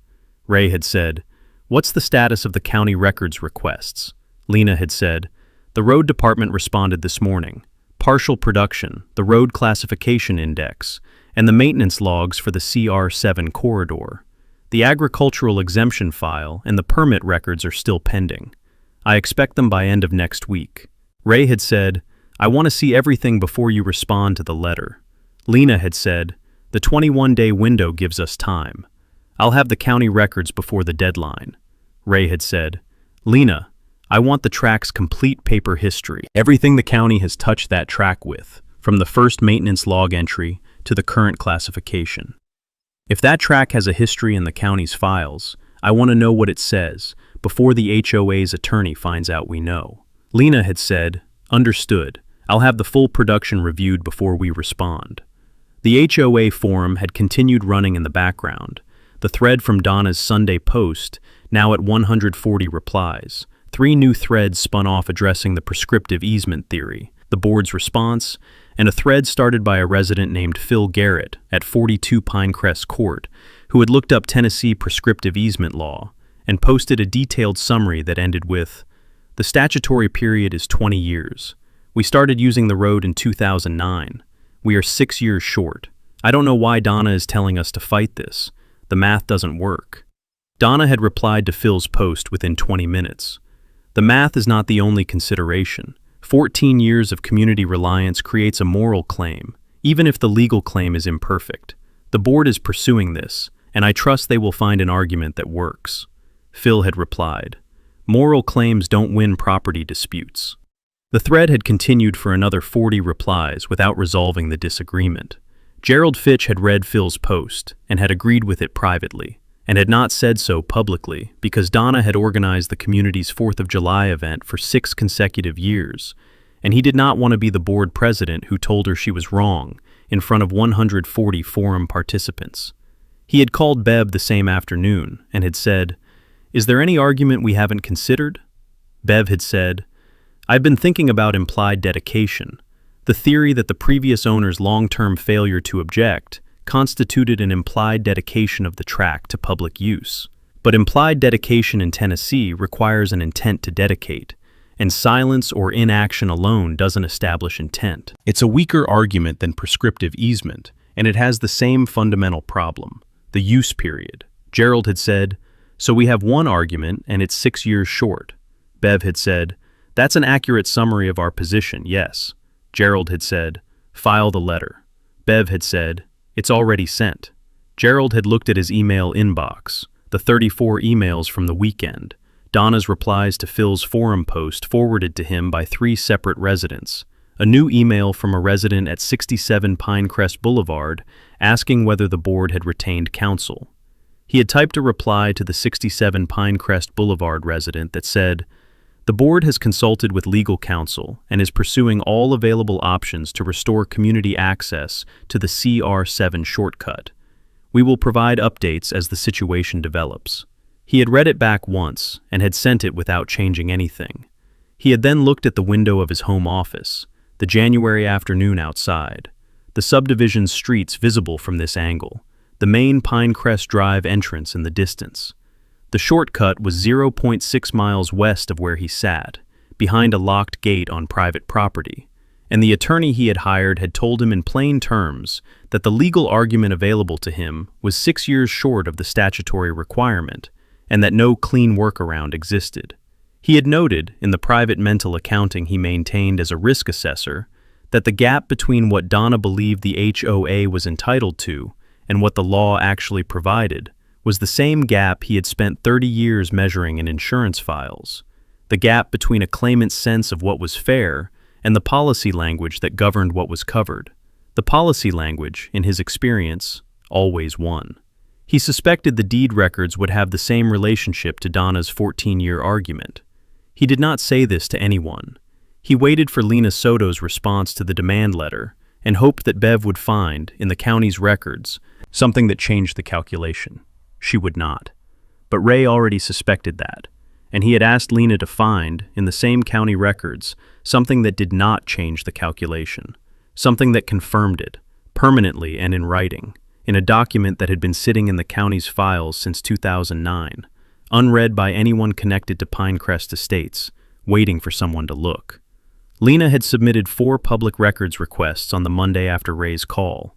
Ray had said, "What's the status of the county records requests?" Lena had said, "The road department responded this morning. Partial production, the road classification index, and the maintenance logs for the CR7 corridor. The agricultural exemption file and the permit records are still pending. I expect them by end of next week." Ray had said, "I want to see everything before you respond to the letter." Lena had said, "The 21-day window gives us time. I'll have the county records before the deadline." Ray had said, "Lena, I want the track's complete paper history. Everything the county has touched that track with, from the first maintenance log entry to the current classification. If that track has a history in the county's files, I want to know what it says before the HOA's attorney finds out we know." Lena had said, "Understood. I'll have the full production reviewed before we respond." The HOA forum had continued running in the background, the thread from Donna's Sunday post now at 140 replies. 3 new threads spun off addressing the prescriptive easement theory, the board's response, and a thread started by a resident named Phil Garrett at 42 Pinecrest Court, who had looked up Tennessee prescriptive easement law and posted a detailed summary that ended with, "The statutory period is 20 years. We started using the road in 2009. We are 6 years short. I don't know why Donna is telling us to fight this. The math doesn't work." Donna had replied to Phil's post within 20 minutes. "The math is not the only consideration. 14 years of community reliance creates a moral claim, even if the legal claim is imperfect. The board is pursuing this, and I trust they will find an argument that works." Phil had replied, "Moral claims don't win property disputes." The thread had continued for another 40 replies without resolving the disagreement. Gerald Fitch had read Phil's post and had agreed with it privately, and had not said so publicly because Donna had organized the community's 4th of July event for 6 consecutive years, and he did not want to be the board president who told her she was wrong in front of 140 forum participants. He had called Bev the same afternoon and had said, "Is there any argument we haven't considered?" Bev had said, "I've been thinking about implied dedication, the theory that the previous owner's long-term failure to object constituted an implied dedication of the tract to public use. But implied dedication in Tennessee requires an intent to dedicate, and silence or inaction alone doesn't establish intent. It's a weaker argument than prescriptive easement, and it has the same fundamental problem, the use period." Gerald had said, "So we have one argument and it's 6 years short." Bev had said, "That's an accurate summary of our position, yes." Gerald had said, "File the letter." Bev had said, "It's already sent." Gerald had looked at his email inbox, the 34 emails from the weekend, Donna's replies to Phil's forum post forwarded to him by 3 separate residents, a new email from a resident at 67 Pinecrest Boulevard asking whether the board had retained counsel. He had typed a reply to the 67 Pinecrest Boulevard resident that said, "The board has consulted with legal counsel and is pursuing all available options to restore community access to the CR7 shortcut. We will provide updates as the situation develops." He had read it back once and had sent it without changing anything. He had then looked at the window of his home office, the January afternoon outside, the subdivision's streets visible from this angle, the main Pinecrest Drive entrance in the distance. The shortcut was 0.6 miles west of where he sat, behind a locked gate on private property, and the attorney he had hired had told him in plain terms that the legal argument available to him was 6 years short of the statutory requirement, and that no clean workaround existed. He had noted, in the private mental accounting he maintained as a risk assessor, that the gap between what Donna believed the HOA was entitled to and what the law actually provided was the same gap he had spent 30 years measuring in insurance files, the gap between a claimant's sense of what was fair and the policy language that governed what was covered. The policy language, in his experience, always won. He suspected the deed records would have the same relationship to Donna's 14-year argument. He did not say this to anyone. He waited for Lena Soto's response to the demand letter and hoped that Bev would find, in the county's records, something that changed the calculation. She would not. But Ray already suspected that, and he had asked Lena to find, in the same county records, something that did not change the calculation, something that confirmed it, permanently and in writing, in a document that had been sitting in the county's files since 2009, unread by anyone connected to Pinecrest Estates, waiting for someone to look. Lena had submitted 4 public records requests on the Monday after Ray's call: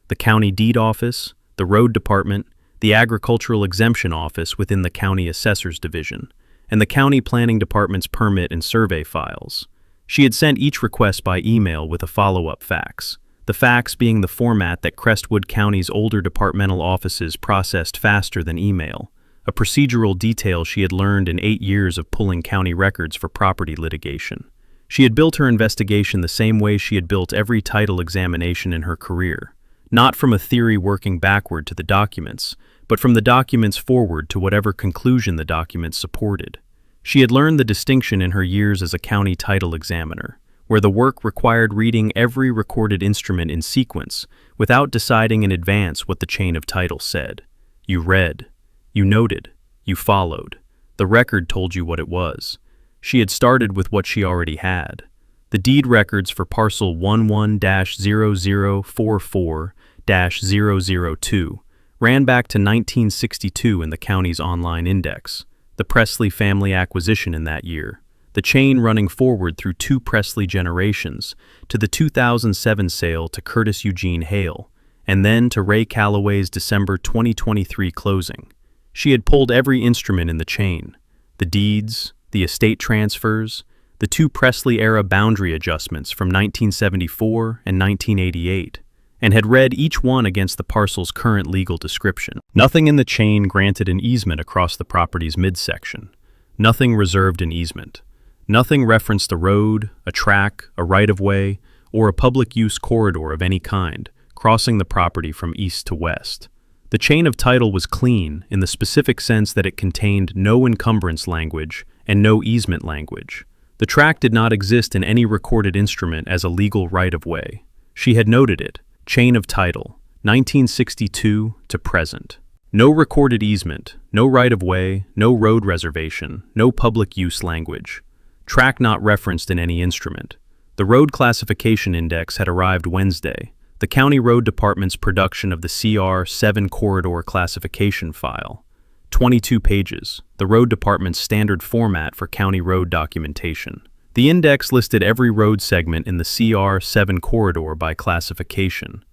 the county deed office, the road department, the agricultural exemption office within the county assessor's division, and the county planning department's permit and survey files. She had sent each request by email with a follow-up fax, the fax being the format that Crestwood County's older departmental offices processed faster than email, a procedural detail she had learned in 8 years of pulling county records for property litigation. She had built her investigation the same way she had built every title examination in her career, not from a theory working backward to the documents, but from the documents forward to whatever conclusion the documents supported. She had learned the distinction in her years as a county title examiner, where the work required reading every recorded instrument in sequence without deciding in advance what the chain of title said. You read, you noted, you followed. The record told you what it was. She had started with what she already had. The deed records for parcel 11-0044-002 ran back to 1962 in the county's online index, the Presley family acquisition in that year, the chain running forward through 2 Presley generations to the 2007 sale to Curtis Eugene Hale, and then to Ray Calloway's December 2023 closing. She had pulled every instrument in the chain: the deeds, the estate transfers, the 2 Presley-era boundary adjustments from 1974 and 1988, and had read each one against the parcel's current legal description. Nothing in the chain granted an easement across the property's midsection. Nothing reserved an easement. Nothing referenced a road, a track, a right-of-way, or a public-use corridor of any kind, crossing the property from east to west. The chain of title was clean in the specific sense that it contained no encumbrance language and no easement language. The track did not exist in any recorded instrument as a legal right-of-way. She had noted it: chain of title, 1962 to present. No recorded easement, no right-of-way, no road reservation, no public use language. Track not referenced in any instrument. The road classification index had arrived Wednesday, the county road department's production of the CR7 corridor classification file. 22 pages, the road department's standard format for county road documentation. The index listed every road segment in the CR7 corridor by classification: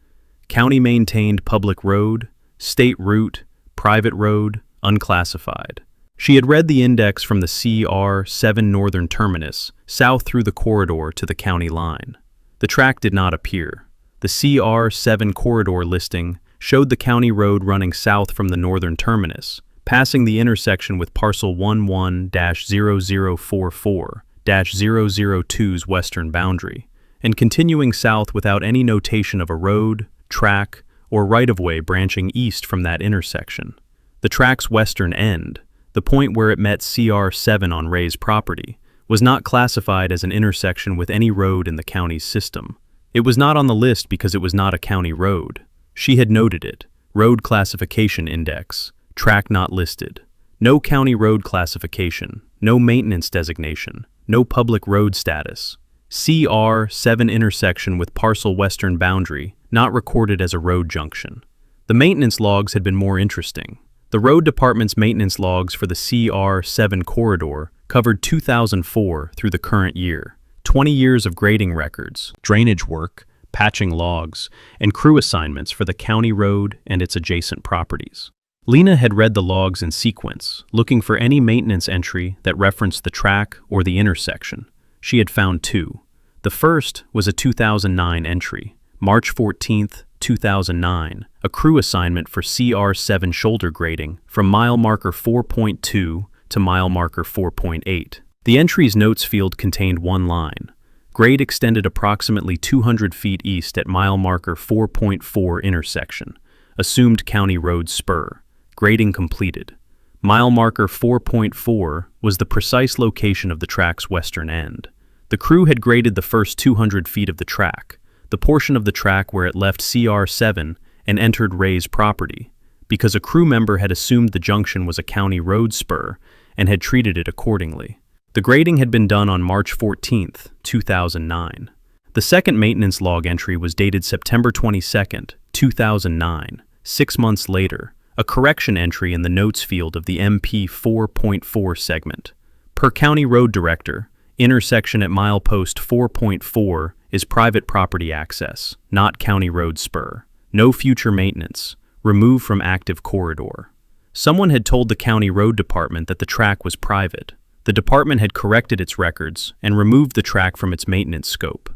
county-maintained public road, state route, private road, unclassified. She had read the index from the CR7 northern terminus, south through the corridor to the county line. The track did not appear. The CR7 corridor listing showed the county road running south from the northern terminus, passing the intersection with parcel 11-0044-002's western boundary, and continuing south without any notation of a road, track, or right-of-way branching east from that intersection. The track's western end, the point where it met CR7 on Ray's property, was not classified as an intersection with any road in the county's system. It was not on the list because it was not a county road. She had noted it. Road Classification Index. Track not listed. No county road classification. No maintenance designation. No public road status. CR7 intersection with parcel western boundary, not recorded as a road junction. The maintenance logs had been more interesting. The road department's maintenance logs for the CR7 corridor covered 2004 through the current year. 20 years of grading records, drainage work, patching logs, and crew assignments for the county road and its adjacent properties. Lena had read the logs in sequence, looking for any maintenance entry that referenced the track or the intersection. She had found two. The first was a 2009 entry, March 14, 2009, a crew assignment for CR7 shoulder grading from mile marker 4.2 to mile marker 4.8. The entry's notes field contained one line. Grade extended approximately 200 feet east at mile marker 4.4 intersection. Assumed county road spur. Grading completed. Mile marker 4.4 was the precise location of the track's western end. The crew had graded the first 200 feet of the track, the portion of the track where it left CR7 and entered Ray's property, because a crew member had assumed the junction was a county road spur and had treated it accordingly. The grading had been done on March 14, 2009. The second maintenance log entry was dated September 22, 2009, 6 months later, a correction entry in the notes field of the MP 4.4 segment. Per County Road Director, intersection at milepost 4.4 is private property access, not county road spur. No future maintenance. Remove from active corridor. Someone had told the county road department that the track was private. The department had corrected its records and removed the track from its maintenance scope.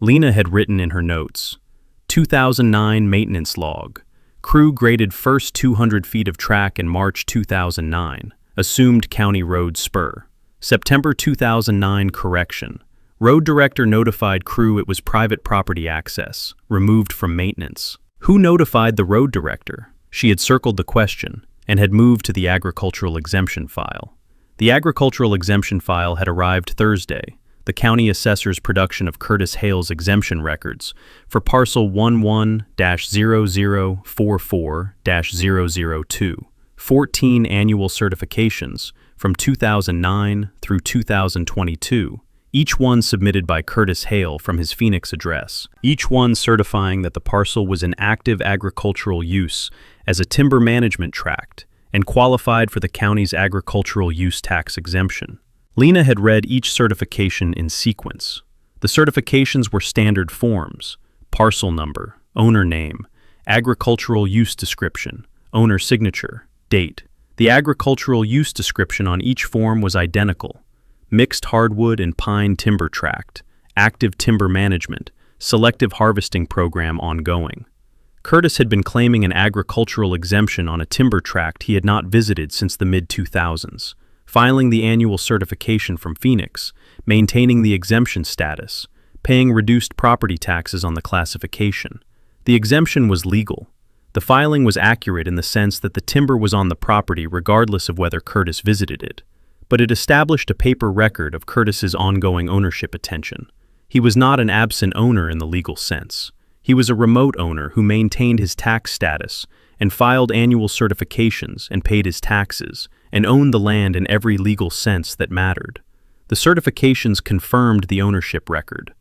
Lena had written in her notes, 2009 maintenance log. Crew graded first 200 feet of track in March 2009. Assumed county road spur. September 2009 correction. Road director notified crew it was private property access, removed from maintenance. Who notified the road director? She had circled the question and had moved to the agricultural exemption file. The agricultural exemption file had arrived Thursday, the county assessor's production of Curtis Hale's exemption records for parcel 11-0044-002, 14 annual certifications from 2009 through 2022, each one submitted by Curtis Hale from his Phoenix address, each one certifying that the parcel was in active agricultural use as a timber management tract and qualified for the county's agricultural use tax exemption. Lena had read each certification in sequence. The certifications were standard forms: parcel number, owner name, agricultural use description, owner signature, date. The agricultural use description on each form was identical: mixed hardwood and pine timber tract, active timber management, selective harvesting program ongoing. Curtis had been claiming an agricultural exemption on a timber tract he had not visited since the mid-2000s, filing the annual certification from Phoenix, maintaining the exemption status, paying reduced property taxes on the classification. The exemption was legal. The filing was accurate in the sense that the timber was on the property regardless of whether Curtis visited it, but it established a paper record of Curtis's ongoing ownership attention. He was not an absent owner in the legal sense. He was a remote owner who maintained his tax status and filed annual certifications and paid his taxes and owned the land in every legal sense that mattered. The certifications confirmed the ownership record.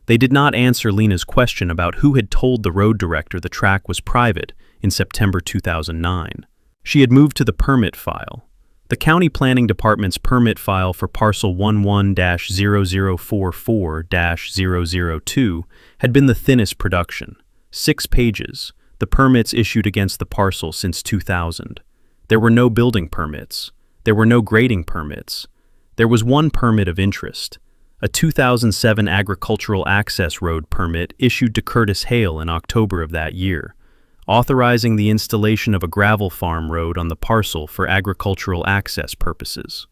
They did not answer Lena's question about who had told the road director the track was private in September 2009. She had moved to the permit file. The County Planning Department's permit file for parcel 11-0044-002 had been the thinnest production, 6 pages, the permits issued against the parcel since 2000. There were no building permits. There were no grading permits. There was one permit of interest, a 2007 agricultural access road permit issued to Curtis Hale in October of that year, authorizing the installation of a gravel farm road on the parcel for agricultural access purposes.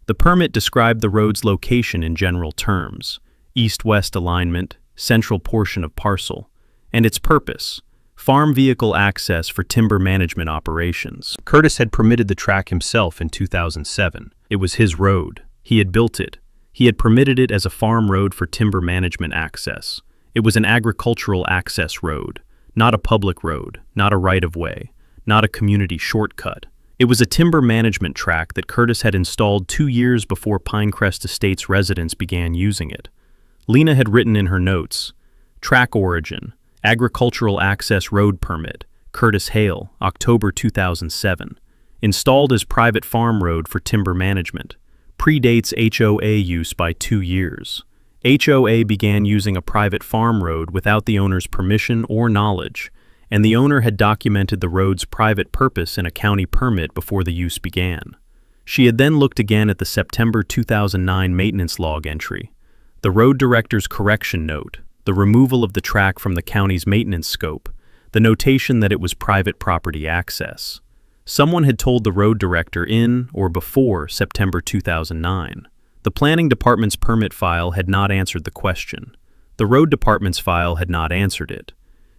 The permit described the road's location in general terms: east-west alignment, central portion of parcel, and its purpose: farm vehicle access for timber management operations. Curtis had permitted the track himself in 2007. It was his road. He had built it. He had permitted it as a farm road for timber management access. It was an agricultural access road, not a public road, not a right-of-way, not a community shortcut. It was a timber management track that Curtis had installed 2 years before Pinecrest Estates residents began using it. Lena had written in her notes, "Track origin, agricultural access road permit, Curtis Hale, October 2007. Installed as private farm road for timber management. Predates HOA use by 2 years. HOA began using a private farm road without the owner's permission or knowledge, and the owner had documented the road's private purpose in a county permit before the use began." She had then looked again at the September 2009 maintenance log entry, the road director's correction note, the removal of the track from the county's maintenance scope, the notation that it was private property access. Someone had told the road director in or before September 2009. The planning department's permit file had not answered the question. The road department's file had not answered it.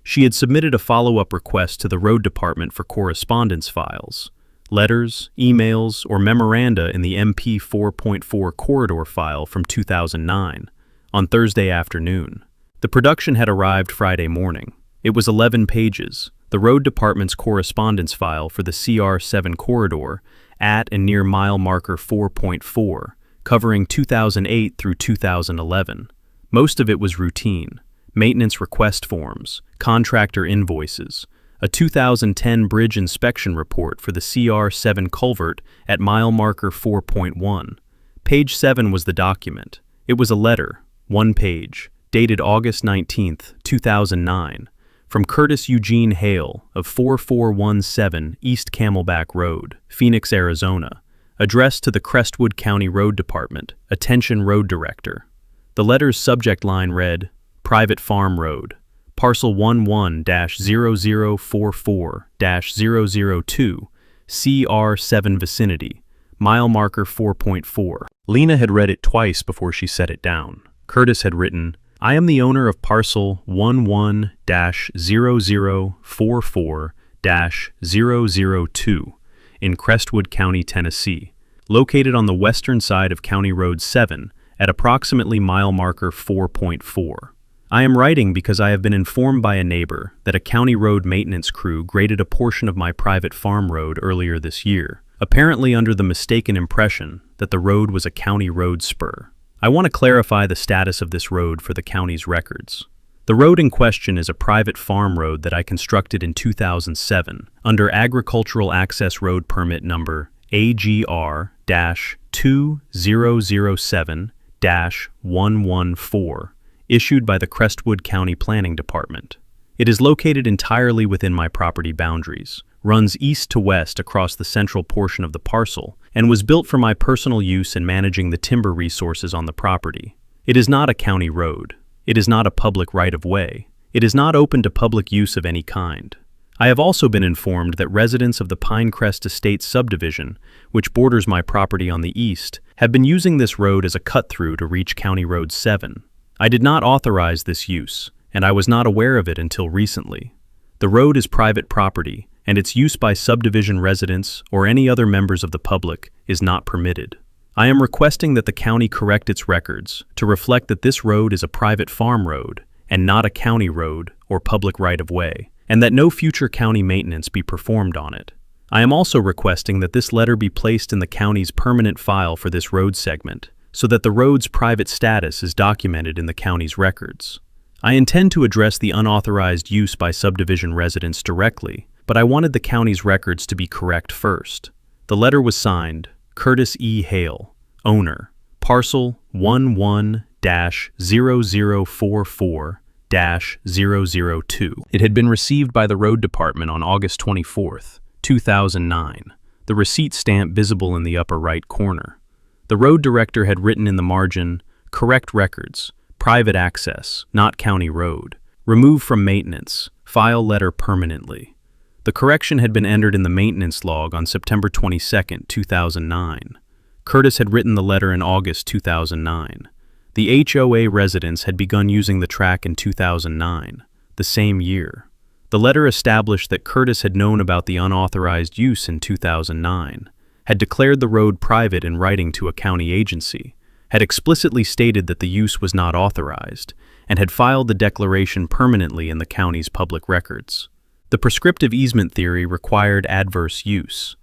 She had submitted a follow-up request to the road department for correspondence files, letters, emails, or memoranda in the MP 4.4 corridor file from 2009, on Thursday afternoon. The production had arrived Friday morning. It was 11 pages, the road department's correspondence file for the CR7 corridor at and near mile marker 4.4, covering 2008 through 2011. Most of it was routine: maintenance request forms, contractor invoices, a 2010 bridge inspection report for the CR7 culvert at mile marker 4.1. Page 7 was the document. It was a letter, 1 page, dated August 19, 2009, from Curtis Eugene Hale of 4417 East Camelback Road, Phoenix, Arizona, addressed to the Crestwood County Road Department, Attention Road Director. The letter's subject line read, "Private Farm Road, Parcel 11-0044-002, CR7 Vicinity, mile marker 4.4. Lena had read it twice before she set it down. Curtis had written, "I am the owner of Parcel 11-0044-002 in Crestwood County, Tennessee, located on the western side of County Road 7 at approximately mile marker 4.4. I am writing because I have been informed by a neighbor that a county road maintenance crew graded a portion of my private farm road earlier this year, apparently under the mistaken impression that the road was a county road spur. I want to clarify the status of this road for the county's records. The road in question is a private farm road that I constructed in 2007 under Agricultural Access Road Permit number AGR-2007-114, issued by the Crestwood County Planning Department. It is located entirely within my property boundaries, runs east to west across the central portion of the parcel, and was built for my personal use in managing the timber resources on the property. It is not a county road. It is not a public right-of-way. It is not open to public use of any kind. I have also been informed that residents of the Pinecrest Estates subdivision, which borders my property on the east, have been using this road as a cut-through to reach County Road 7. I did not authorize this use, and I was not aware of it until recently. The road is private property, and its use by subdivision residents or any other members of the public is not permitted. I am requesting that the county correct its records to reflect that this road is a private farm road and not a county road or public right-of-way, and that no future county maintenance be performed on it. I am also requesting that this letter be placed in the county's permanent file for this road segment, so that the road's private status is documented in the county's records. I intend to address the unauthorized use by subdivision residents directly, but I wanted the county's records to be correct first. The letter was signed, Curtis E. Hale, owner, Parcel 11-0044-002. It had been received by the Road Department on August 24, 2009, the receipt stamp visible in the upper right corner. The road director had written in the margin, "Correct records, private access, not county road, remove from maintenance, file letter permanently." The correction had been entered in the maintenance log on September 22, 2009. Curtis had written the letter in August 2009. The HOA residents had begun using the track in 2009, the same year. The letter established that Curtis had known about the unauthorized use in 2009, had declared the road private in writing to a county agency, had explicitly stated that the use was not authorized, and had filed the declaration permanently in the county's public records. The prescriptive easement theory required adverse use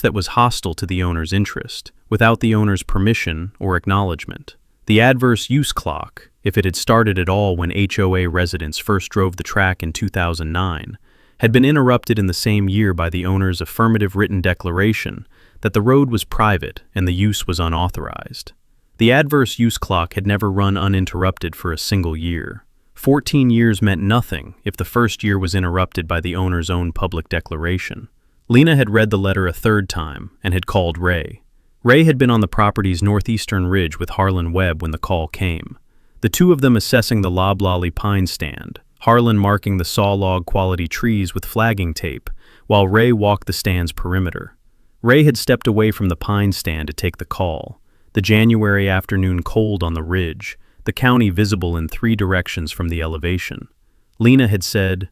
that was hostile to the owner's interest, without the owner's permission or acknowledgement. The adverse use clock, if it had started at all when HOA residents first drove the track in 2009, had been interrupted in the same year by the owner's affirmative written declaration that the road was private and the use was unauthorized. The adverse use clock had never run uninterrupted for a single year. 14 years meant nothing if the first year was interrupted by the owner's own public declaration. Lena had read the letter a third time and had called Ray. Ray had been on the property's northeastern ridge with Harlan Webb when the call came, the two of them assessing the loblolly pine stand, Harlan marking the sawlog quality trees with flagging tape, while Ray walked the stand's perimeter. Ray had stepped away from the pine stand to take the call, the January afternoon cold on the ridge, the county visible in 3 directions from the elevation. Lena had said,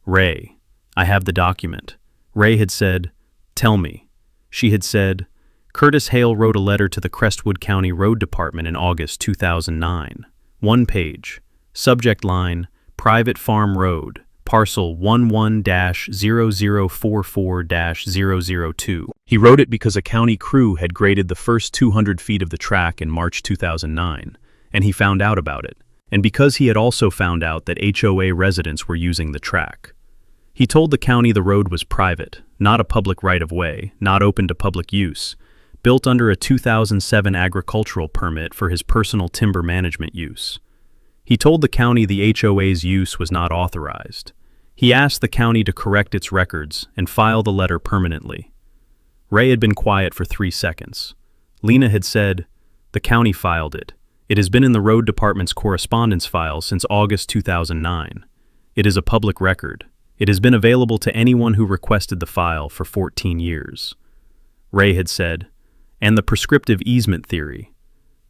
"Ray, I have the document." Ray had said, "Tell me." She had said, Curtis Hale wrote a letter to the Crestwood County Road Department in August 2009. 1 page. Subject line, Private Farm Road, parcel 11-0044-002. He wrote it because a county crew had graded the first 200 feet of the track in March 2009, and he found out about it, and because he had also found out that HOA residents were using the track. He told the county the road was private, not a public right-of-way, not open to public use, built under a 2007 agricultural permit for his personal timber management use. He told the county the HOA's use was not authorized. He asked the county to correct its records and file the letter permanently. Ray had been quiet for 3 seconds. Lena had said, "The county filed it. It has been in the road department's correspondence file since August 2009. It is a public record. It has been available to anyone who requested the file for 14 years. Ray had said, "And the prescriptive easement theory."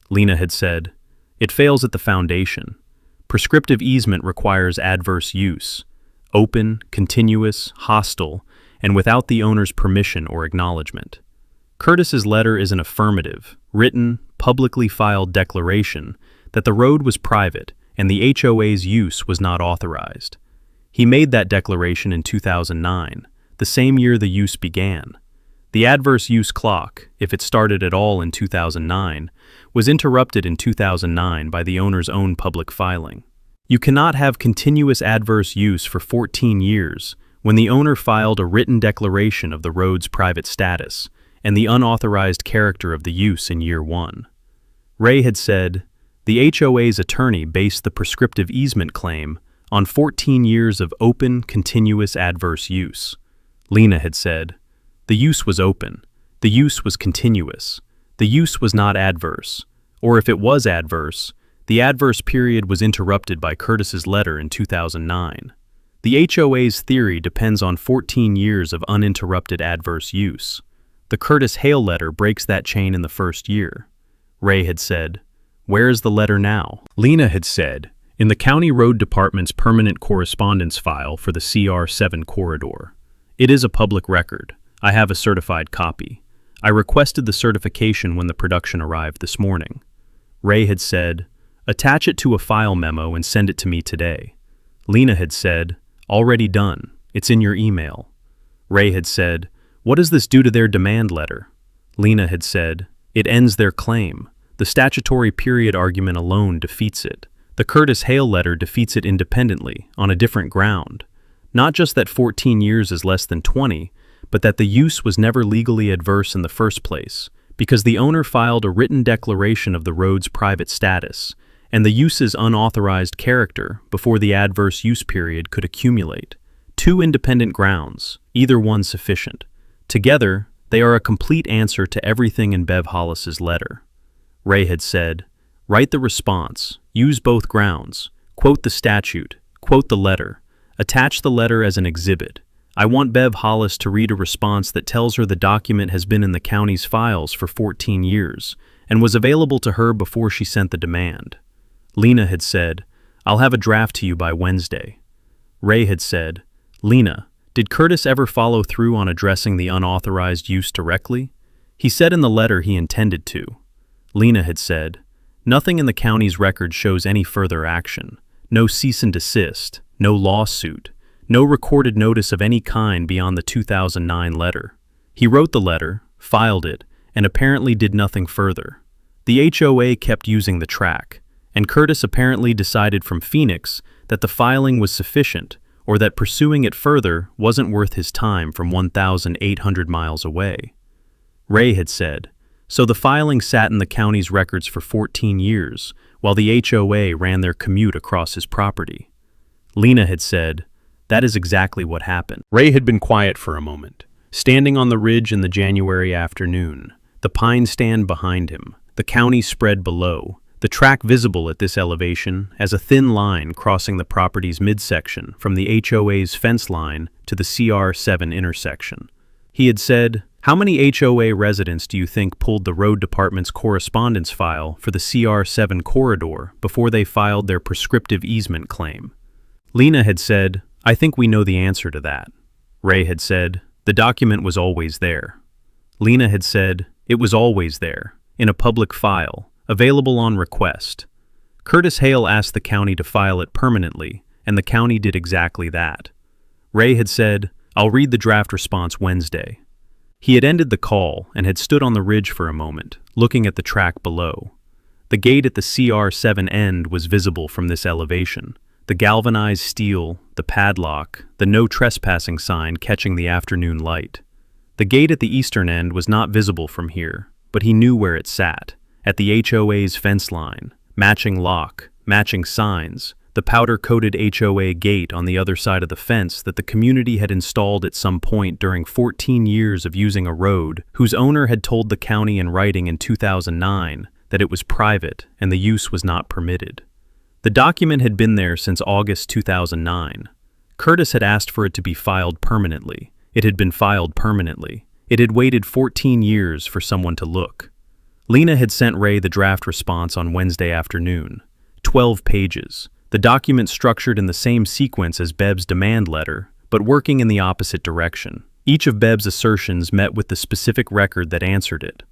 Lena had said, "It fails at the foundation. Prescriptive easement requires adverse use, open, continuous, hostile, and without the owner's permission or acknowledgement. Curtis's letter is an affirmative, written, publicly filed declaration that the road was private and the HOA's use was not authorized. He made that declaration in 2009, the same year the use began. The adverse use clock, if it started at all in 2009, was interrupted in 2009 by the owner's own public filing. You cannot have continuous adverse use for 14 years when the owner filed a written declaration of the road's private status and the unauthorized character of the use in year 1. Ray had said, the HOA's attorney based the prescriptive easement claim on 14 years of open, continuous adverse use. Lena had said, the use was open, the use was continuous, the use was not adverse, or if it was adverse, the adverse period was interrupted by Curtis's letter in 2009. The HOA's theory depends on 14 years of uninterrupted adverse use. The Curtis Hale letter breaks that chain in the first year. Ray had said, "Where is the letter now?" Lena had said, "In the County Road Department's permanent correspondence file for the CR7 corridor. It is a public record. I have a certified copy. I requested the certification when the production arrived this morning." Ray had said, "Attach it to a file memo and send it to me today." Lena had said, "Already done. It's in your email." Ray had said, "What does this do to their demand letter?" Lena had said, "It ends their claim. The statutory period argument alone defeats it. The Curtis Hale letter defeats it independently, on a different ground. Not just that 14 years is less than 20, but that the use was never legally adverse in the first place, because the owner filed a written declaration of the road's private status, and the use's unauthorized character before the adverse use period could accumulate. 2 independent grounds, either one sufficient. Together, they are a complete answer to everything in Bev Hollis's letter." Ray had said, "Write the response, use both grounds, quote the statute, quote the letter, attach the letter as an exhibit. I want Bev Hollis to read a response that tells her the document has been in the county's files for 14 years and was available to her before she sent the demand." Lena had said, "I'll have a draft to you by Wednesday." Ray had said, Lena, did Curtis ever follow through on addressing the unauthorized use directly? He said in the letter he intended to. Lena had said, nothing in the county's record shows any further action. No cease and desist, no lawsuit, no recorded notice of any kind beyond the 2009 letter. He wrote the letter, filed it, and apparently did nothing further. The HOA kept using the track, and Curtis apparently decided from Phoenix that the filing was sufficient, or that pursuing it further wasn't worth his time from 1,800 miles away. Ray had said, so the filing sat in the county's records for 14 years, while the HOA ran their commute across his property. Lena had said, that is exactly what happened. Ray had been quiet for a moment, standing on the ridge in the January afternoon, the pine stand behind him, the county spread below, the track visible at this elevation as a thin line crossing the property's midsection from the HOA's fence line to the CR7 intersection. He had said, how many HOA residents do you think pulled the road department's correspondence file for the CR7 corridor before they filed their prescriptive easement claim? Lena had said, I think we know the answer to that. Ray had said, the document was always there. Lena had said, it was always there, in a public file, available on request. Curtis Hale asked the county to file it permanently, and the county did exactly that. Ray had said, I'll read the draft response Wednesday. He had ended the call and had stood on the ridge for a moment, looking at the track below. The gate at the CR7 end was visible from this elevation, the galvanized steel, the padlock, the no trespassing sign catching the afternoon light. The gate at the eastern end was not visible from here, but he knew where it sat, at the HOA's fence line, matching lock, matching signs, the powder-coated HOA gate on the other side of the fence that the community had installed at some point during 14 years of using a road whose owner had told the county in writing in 2009 that it was private and the use was not permitted. The document had been there since August 2009. Curtis had asked for it to be filed permanently. It had been filed permanently. It had waited 14 years for someone to look. Lena had sent Ray the draft response on Wednesday afternoon. 12 pages. The document structured in the same sequence as Beb's demand letter, but working in the opposite direction. Each of Beb's assertions met with the specific record that answered it.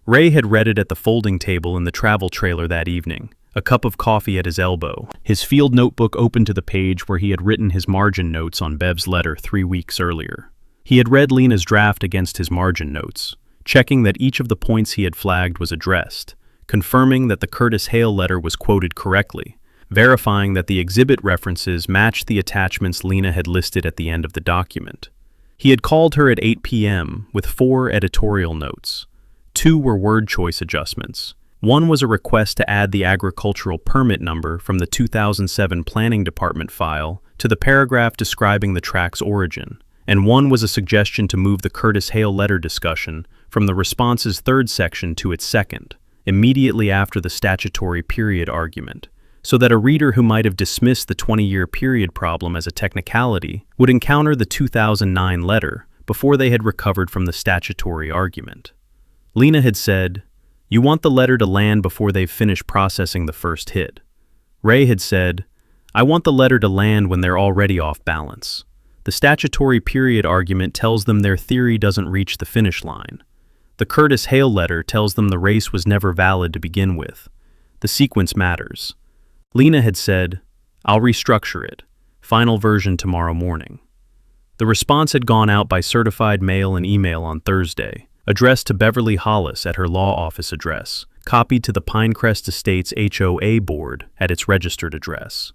Ray had read it at the folding table in the travel trailer that evening, a cup of coffee at his elbow, his field notebook open to the page where he had written his margin notes on Beb's letter 3 weeks earlier. He had read Lena's draft against his margin notes, checking that each of the points he had flagged was addressed, confirming that the Curtis Hale letter was quoted correctly, verifying that the exhibit references matched the attachments Lena had listed at the end of the document. He had called her at 8 p.m. with 4 editorial notes. 2 were word choice adjustments. 1 was a request to add the agricultural permit number from the 2007 Planning Department file to the paragraph describing the track's origin, and 1 was a suggestion to move the Curtis Hale letter discussion from the response's 3rd section to its 2nd, immediately after the statutory period argument, so that a reader who might have dismissed the 20-year period problem as a technicality would encounter the 2009 letter before they had recovered from the statutory argument. Lena had said, you want the letter to land before they've finished processing the first hit. Ray had said, I want the letter to land when they're already off balance. The statutory period argument tells them their theory doesn't reach the finish line. The Curtis Hale letter tells them the race was never valid to begin with. The sequence matters. Lena had said, I'll restructure it. Final version tomorrow morning. The response had gone out by certified mail and email on Thursday, addressed to Beverly Hollis at her law office address, copied to the Pinecrest Estates HOA board at its registered address.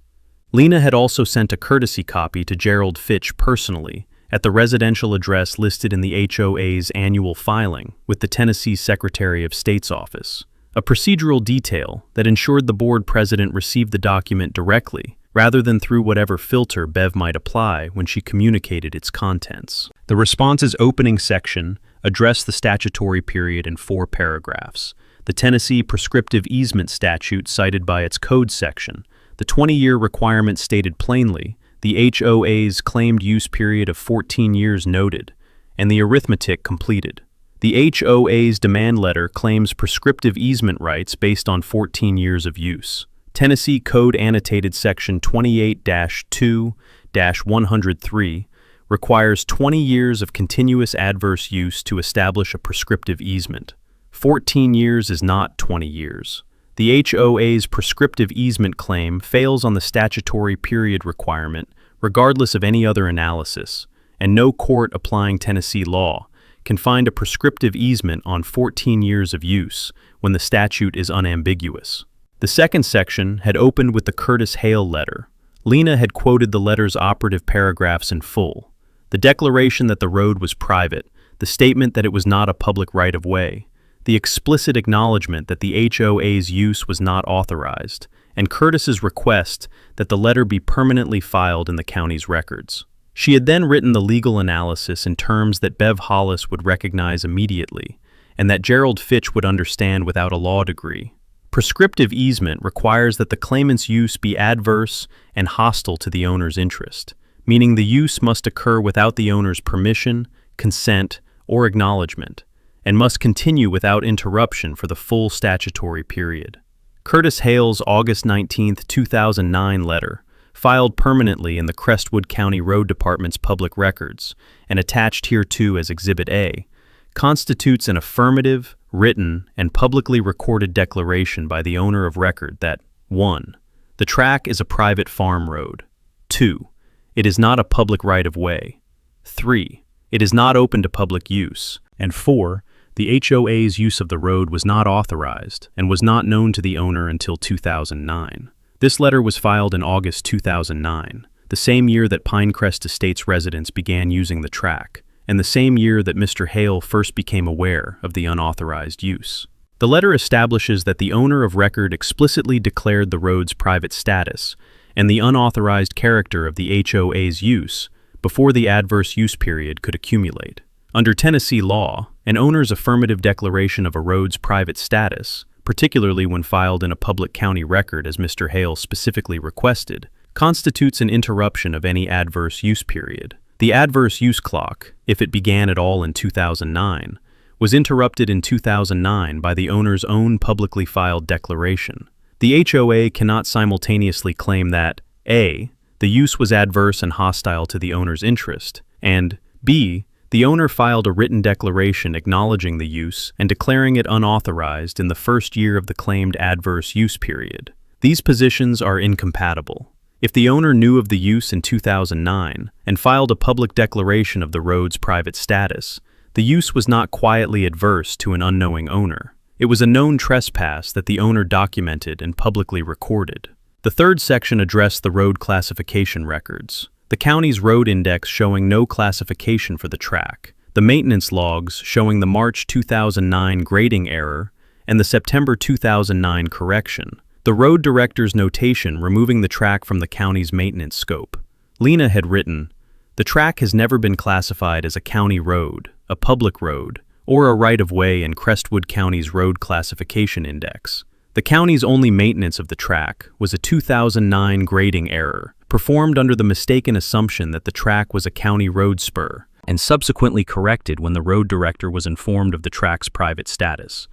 Lena had also sent a courtesy copy to Gerald Fitch personally at the residential address listed in the HOA's annual filing with the Tennessee Secretary of State's office, a procedural detail that ensured the board president received the document directly rather than through whatever filter Bev might apply when she communicated its contents. The response's opening section addressed the statutory period in 4 paragraphs. The Tennessee prescriptive easement statute cited by its code section, the 20-year requirement stated plainly, the HOA's claimed use period of 14 years noted, and the arithmetic completed. The HOA's demand letter claims prescriptive easement rights based on 14 years of use. Tennessee Code Annotated Section 28-2-103 requires 20 years of continuous adverse use to establish a prescriptive easement. 14 years is not 20 years. The HOA's prescriptive easement claim fails on the statutory period requirement, regardless of any other analysis, and no court applying Tennessee law can find a prescriptive easement on 14 years of use when the statute is unambiguous. The second section had opened with the Curtis Hale letter. Lena had quoted the letter's operative paragraphs in full. The declaration that the road was private, the statement that it was not a public right-of-way, the explicit acknowledgement that the HOA's use was not authorized, and Curtis's request that the letter be permanently filed in the county's records. She had then written the legal analysis in terms that Bev Hollis would recognize immediately, and that Gerald Fitch would understand without a law degree. Prescriptive easement requires that the claimant's use be adverse and hostile to the owner's interest, meaning the use must occur without the owner's permission, consent, or acknowledgement, and must continue without interruption for the full statutory period. Curtis Hale's August 19, 2009 letter, filed permanently in the Crestwood County Road Department's public records and attached hereto as Exhibit A, constitutes an affirmative, written, and publicly recorded declaration by the owner of record that 1. The track is a private farm road. 2. It is not a public right-of-way. 3. It is not open to public use. And 4. The HOA's use of the road was not authorized and was not known to the owner until 2009. This letter was filed in August 2009, the same year that Pinecrest Estates residents began using the track, and the same year that Mr. Hale first became aware of the unauthorized use. The letter establishes that the owner of record explicitly declared the road's private status and the unauthorized character of the HOA's use before the adverse use period could accumulate. Under Tennessee law, an owner's affirmative declaration of a road's private status, particularly when filed in a public county record as Mr. Hale specifically requested, constitutes an interruption of any adverse use period. The adverse use clock, if it began at all in 2009, was interrupted in 2009 by the owner's own publicly filed declaration. The HOA cannot simultaneously claim that A. The use was adverse and hostile to the owner's interest, and B. The owner filed a written declaration acknowledging the use and declaring it unauthorized in the first year of the claimed adverse use period. These positions are incompatible. If the owner knew of the use in 2009 and filed a public declaration of the road's private status, the use was not quietly adverse to an unknowing owner. It was a known trespass that the owner documented and publicly recorded. The third section addressed the road classification records. The county's road index showing no classification for the track, the maintenance logs showing the March 2009 grading error, and the September 2009 correction. The road director's notation removing the track from the county's maintenance scope. Lena had written, "The track has never been classified as a county road, a public road, or a right-of-way in Crestwood County's road classification index. The county's only maintenance of the track was a 2009 grading error, performed under the mistaken assumption that the track was a county road spur, and subsequently corrected when the road director was informed of the track's private status.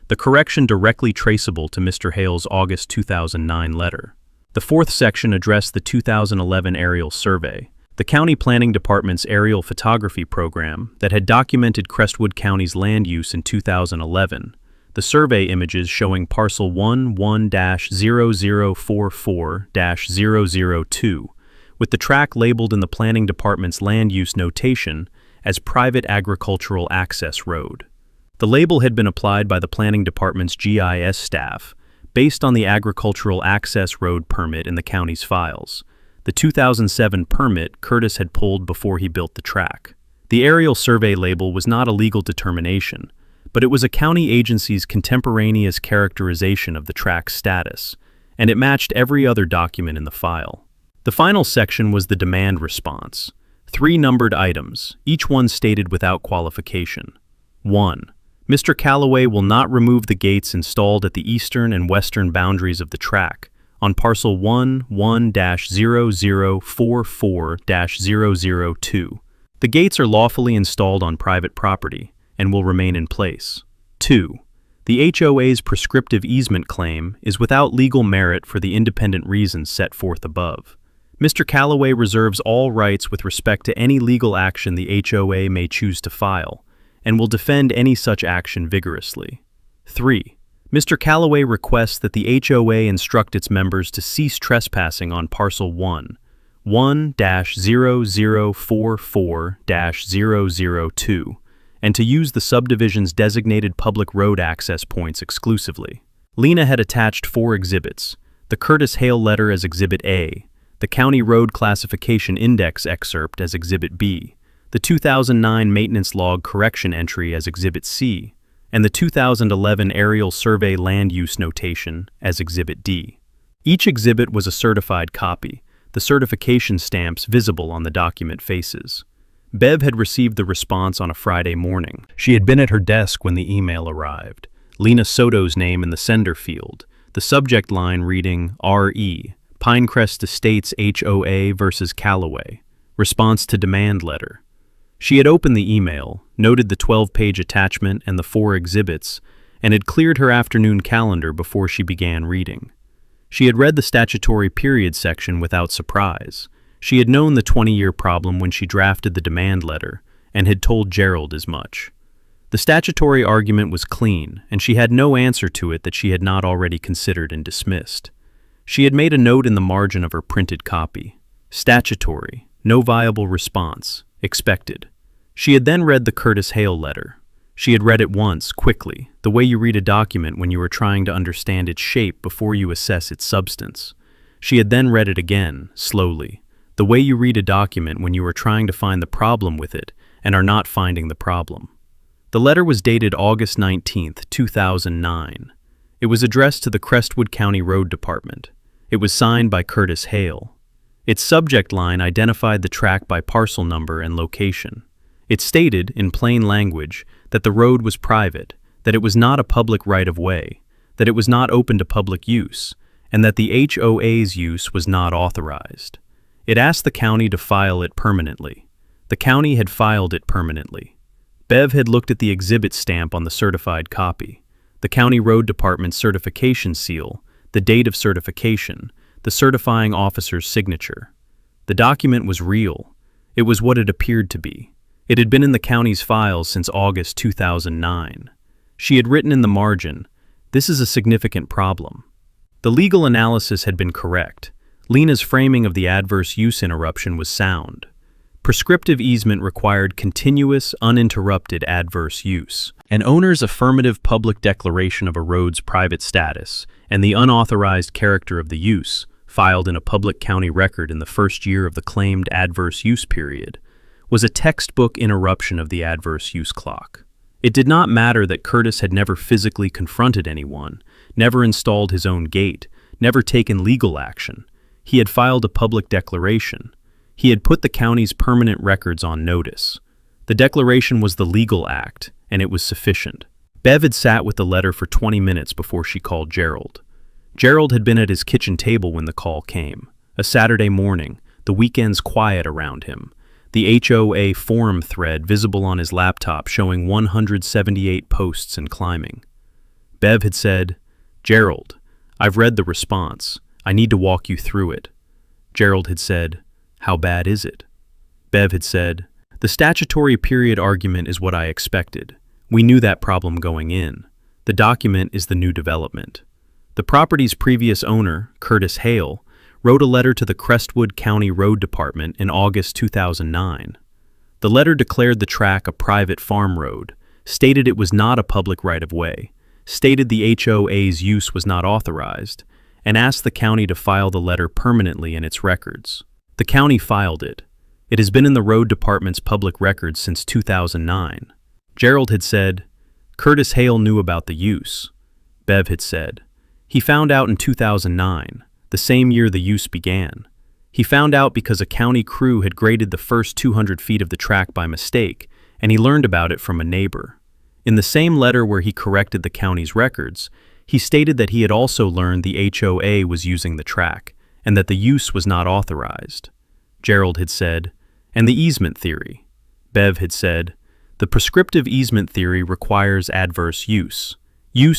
The correction directly traceable to Mr. Hale's August 2009 letter." The fourth section addressed the 2011 aerial survey, the County Planning Department's aerial photography program that had documented Crestwood County's land use in 2011. The survey images showing parcel 11-0044-002, with the track labeled in the Planning Department's land use notation as Private Agricultural Access Road. The label had been applied by the Planning Department's GIS staff based on the Agricultural Access Road permit in the county's files, the 2007 permit Curtis had pulled before he built the track. The aerial survey label was not a legal determination, but it was a county agency's contemporaneous characterization of the track's status, and it matched every other document in the file. The final section was the demand response. 3 numbered items, each one stated without qualification. 1. Mr. Calloway will not remove the gates installed at the eastern and western boundaries of the track on parcel 11-0044-002. The gates are lawfully installed on private property and will remain in place. 2. The HOA's prescriptive easement claim is without legal merit for the independent reasons set forth above. Mr. Calloway reserves all rights with respect to any legal action the HOA may choose to file, and will defend any such action vigorously. 3. Mr. Calloway requests that the HOA instruct its members to cease trespassing on Parcel 1-0044-002, and to use the subdivision's designated public road access points exclusively. Lena had attached 4 exhibits: the Curtis Hale letter as Exhibit A, the County Road Classification Index excerpt as Exhibit B, the 2009 Maintenance Log Correction entry as Exhibit C, and the 2011 Aerial Survey Land Use Notation as Exhibit D. Each exhibit was a certified copy, the certification stamps visible on the document faces. Bev had received the response on a Friday morning. She had been at her desk when the email arrived. Lena Soto's name in the sender field, the subject line reading R.E., Pinecrest Estates HOA versus Calloway, response to demand letter. She had opened the email, noted the 12-page attachment and the 4 exhibits, and had cleared her afternoon calendar before she began reading. She had read the statutory period section without surprise. She had known the 20-year problem when she drafted the demand letter, and had told Gerald as much. The statutory argument was clean, and she had no answer to it that she had not already considered and dismissed. She had made a note in the margin of her printed copy. Statutory, no viable response, expected. She had then read the Curtis Hale letter. She had read it once, quickly, the way you read a document when you are trying to understand its shape before you assess its substance. She had then read it again, slowly, the way you read a document when you are trying to find the problem with it and are not finding the problem. The letter was dated August 19, 2009. It was addressed to the Crestwood County Road Department. It was signed by Curtis Hale. Its subject line identified the track by parcel number and location. It stated, in plain language, that the road was private, that it was not a public right-of-way, that it was not open to public use, and that the HOA's use was not authorized. It asked the county to file it permanently. The county had filed it permanently. Bev had looked at the exhibit stamp on the certified copy, the County Road Department certification seal, the date of certification, the certifying officer's signature. The document was real. It was what it appeared to be. It had been in the county's files since August 2009. She had written in the margin, "This is a significant problem." The legal analysis had been correct. Lena's framing of the adverse use interruption was sound. Prescriptive easement required continuous, uninterrupted adverse use. An owner's affirmative public declaration of a road's private status and the unauthorized character of the use, filed in a public county record in the first year of the claimed adverse use period, was a textbook interruption of the adverse use clock. It did not matter that Curtis had never physically confronted anyone, never installed his own gate, never taken legal action. He had filed a public declaration. He had put the county's permanent records on notice. The declaration was the legal act, and it was sufficient. Bev had sat with the letter for 20 minutes before she called Gerald. Gerald had been at his kitchen table when the call came. A Saturday morning, the weekends quiet around him. The HOA forum thread visible on his laptop showing 178 posts and climbing. Bev had said, "Gerald, I've read the response. I need to walk you through it." Gerald had said, "How bad is it?" Bev had said, "The statutory period argument is what I expected. We knew that problem going in. The document is the new development." The property's previous owner, Curtis Hale, wrote a letter to the Crestwood County Road Department in August 2009. The letter declared the track a private farm road, stated it was not a public right-of-way, stated the HOA's use was not authorized, and asked the county to file the letter permanently in its records. The county filed it. It has been in the road department's public records since 2009. Gerald had said, "Curtis Hale knew about the use." Bev had said, "He found out in 2009, the same year the use began. He found out because a county crew had graded the first 200 feet of the track by mistake, and he learned about it from a neighbor. In the same letter where he corrected the county's records, he stated that he had also learned the HOA was using the track, and that the use was not authorized." Gerald had said, "And the easement theory." Bev had said, "The prescriptive easement theory requires adverse use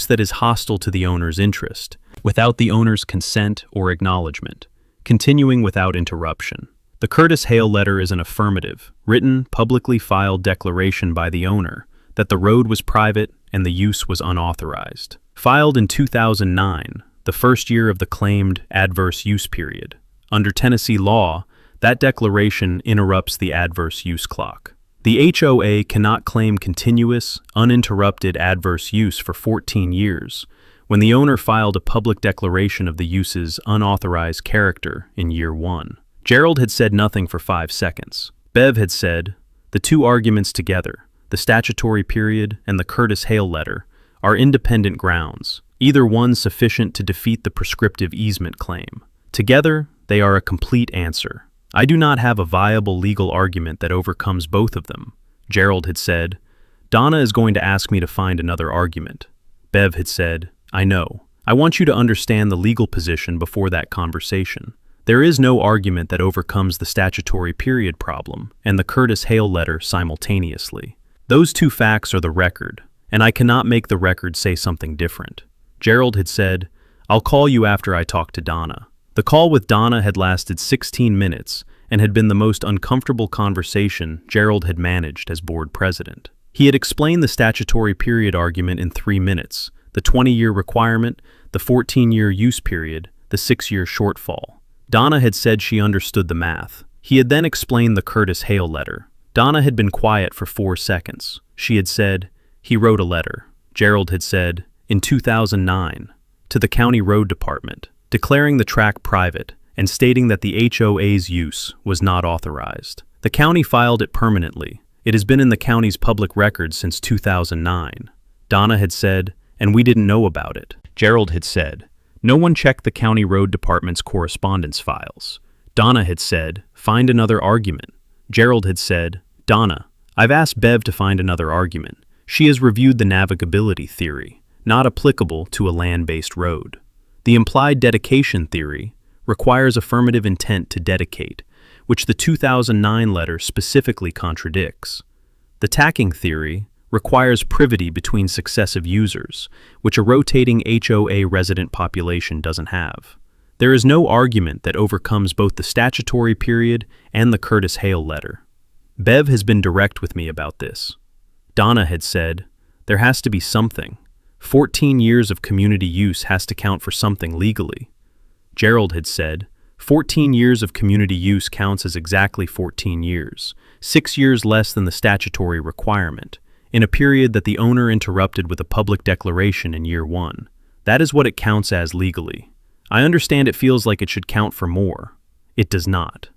that is hostile to the owner's interest, without the owner's consent or acknowledgement. continuing without interruption. The Curtis Hale letter is an affirmative, written, publicly filed declaration by the owner that the road was private and the use was unauthorized. Filed in 2009, the first year of the claimed adverse use period. Under Tennessee law, that declaration interrupts the adverse use clock. The HOA cannot claim continuous, uninterrupted adverse use for 14 years when the owner filed a public declaration of the use's unauthorized character in year 1. Gerald had said nothing for 5 seconds. Bev had said, the two arguments together, the statutory period and the Curtis Hale letter, are independent grounds, either one sufficient to defeat the prescriptive easement claim. Together, they are a complete answer. I do not have a viable legal argument that overcomes both of them. Gerald had said, Donna is going to ask me to find another argument. Bev had said, I know. I want you to understand the legal position before that conversation. There is no argument that overcomes the statutory period problem and the Curtis Hale letter simultaneously. Those two facts are the record, and I cannot make the record say something different. Gerald had said, I'll call you after I talk to Donna. The call with Donna had lasted 16 minutes and had been the most uncomfortable conversation Gerald had managed as board president. He had explained the statutory period argument in 3 minutes, the 20-year requirement, the 14-year use period, the 6-year shortfall. Donna had said she understood the math. He had then explained the Curtis Hale letter. Donna had been quiet for 4 seconds. She had said, he wrote a letter. Gerald had said, in 2009, to the county road department, declaring the track private and stating that the HOA's use was not authorized. The county filed it permanently. It has been in the county's public record since 2009. Donna had said, and we didn't know about it. Gerald had said, no one checked the county road department's correspondence files. Donna had said, find another argument. Gerald had said, Donna, I've asked Bev to find another argument. She has reviewed the navigability theory, not applicable to a land-based road. The implied dedication theory requires affirmative intent to dedicate, which the 2009 letter specifically contradicts. The tacking theory requires privity between successive users, which a rotating HOA resident population doesn't have. There is no argument that overcomes both the statutory period and the Curtis Hale letter. Bev has been direct with me about this. Donna had said, there has to be something. 14 years of community use has to count for something legally. Gerald had said, 14 years of community use counts as exactly 14 years, 6 years less than the statutory requirement, in a period that the owner interrupted with a public declaration in year 1. That is what it counts as legally. I understand it feels like it should count for more. It does not.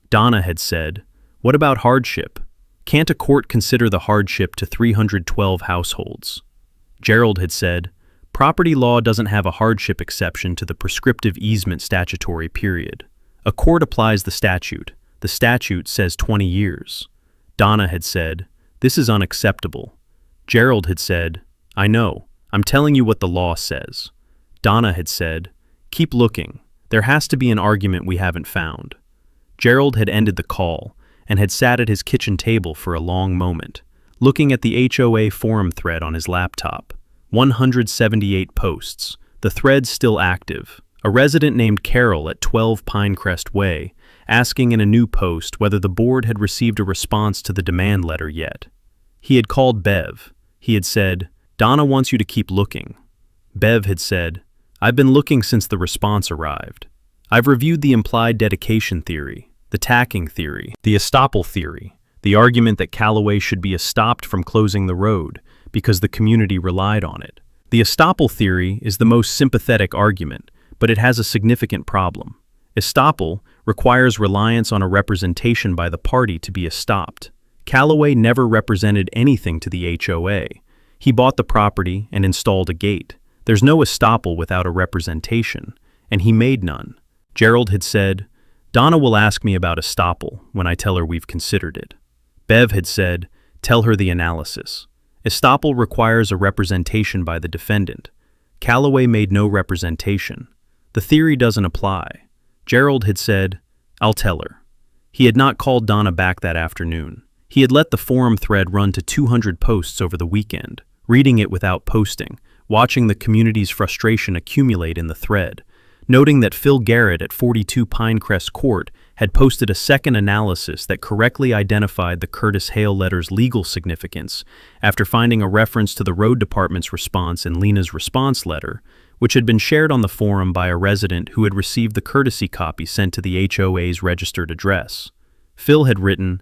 Donna had said, what about hardship? Can't a court consider the hardship to 312 households? Gerald had said, property law doesn't have a hardship exception to the prescriptive easement statutory period. A court applies the statute. The statute says 20 years. Donna had said, this is unacceptable. Gerald had said, I know. I'm telling you what the law says. Donna had said, keep looking. There has to be an argument we haven't found. Gerald had ended the call and had sat at his kitchen table for a long moment, looking at the HOA forum thread on his laptop. 178 posts, the thread still active. A resident named Carol at 12 Pinecrest Way, asking in a new post whether the board had received a response to the demand letter yet. He had called Bev. He had said, Donna wants you to keep looking. Bev had said, I've been looking since the response arrived. I've reviewed the implied dedication theory, the tacking theory, the estoppel theory, the argument that Callaway should be estopped from closing the road because the community relied on it. The estoppel theory is the most sympathetic argument, but it has a significant problem. Estoppel requires reliance on a representation by the party to be estopped. Callaway never represented anything to the HOA. He bought the property and installed a gate. There's no estoppel without a representation, and he made none. Gerald had said, Donna will ask me about estoppel when I tell her we've considered it. Bev had said, tell her the analysis. Estoppel requires a representation by the defendant. Callaway made no representation. The theory doesn't apply. Gerald had said, I'll tell her. He had not called Donna back that afternoon. He had let the forum thread run to 200 posts over the weekend, reading it without posting, watching the community's frustration accumulate in the thread. noting that Phil Garrett at 42 Pinecrest Court had posted a second analysis that correctly identified the Curtis Hale letter's legal significance after finding a reference to the road department's response in Lena's response letter, which had been shared on the forum by a resident who had received the courtesy copy sent to the HOA's registered address. Phil had written,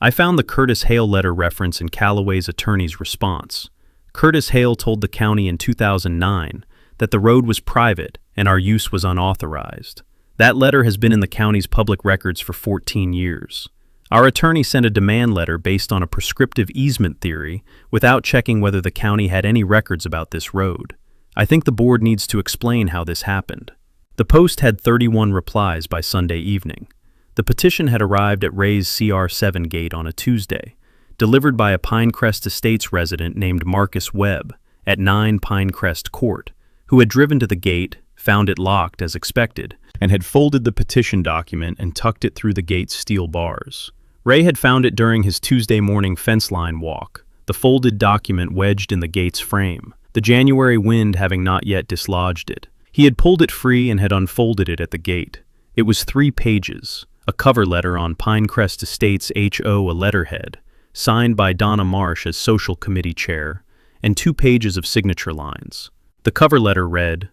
"I found the Curtis Hale letter reference in Callaway's attorney's response. Curtis Hale told the county in 2009 that the road was private and our use was unauthorized. That letter has been in the county's public records for 14 years. Our attorney sent a demand letter based on a prescriptive easement theory without checking whether the county had any records about this road. I think the board needs to explain how this happened." The post had 31 replies by Sunday evening. The petition had arrived at Ray's CR7 gate on a Tuesday, delivered by a Pinecrest Estates resident named Marcus Webb at 9 Pinecrest Court, who had driven to the gate, found it locked as expected, and had folded the petition document and tucked it through the gate's steel bars. Ray had found it during his Tuesday morning fence line walk, the folded document wedged in the gate's frame, the January wind having not yet dislodged it. He had pulled it free and had unfolded it at the gate. It was 3 pages, a cover letter on Pinecrest Estates HOA letterhead, signed by Donna Marsh as Social Committee Chair, and 2 pages of signature lines. The cover letter read,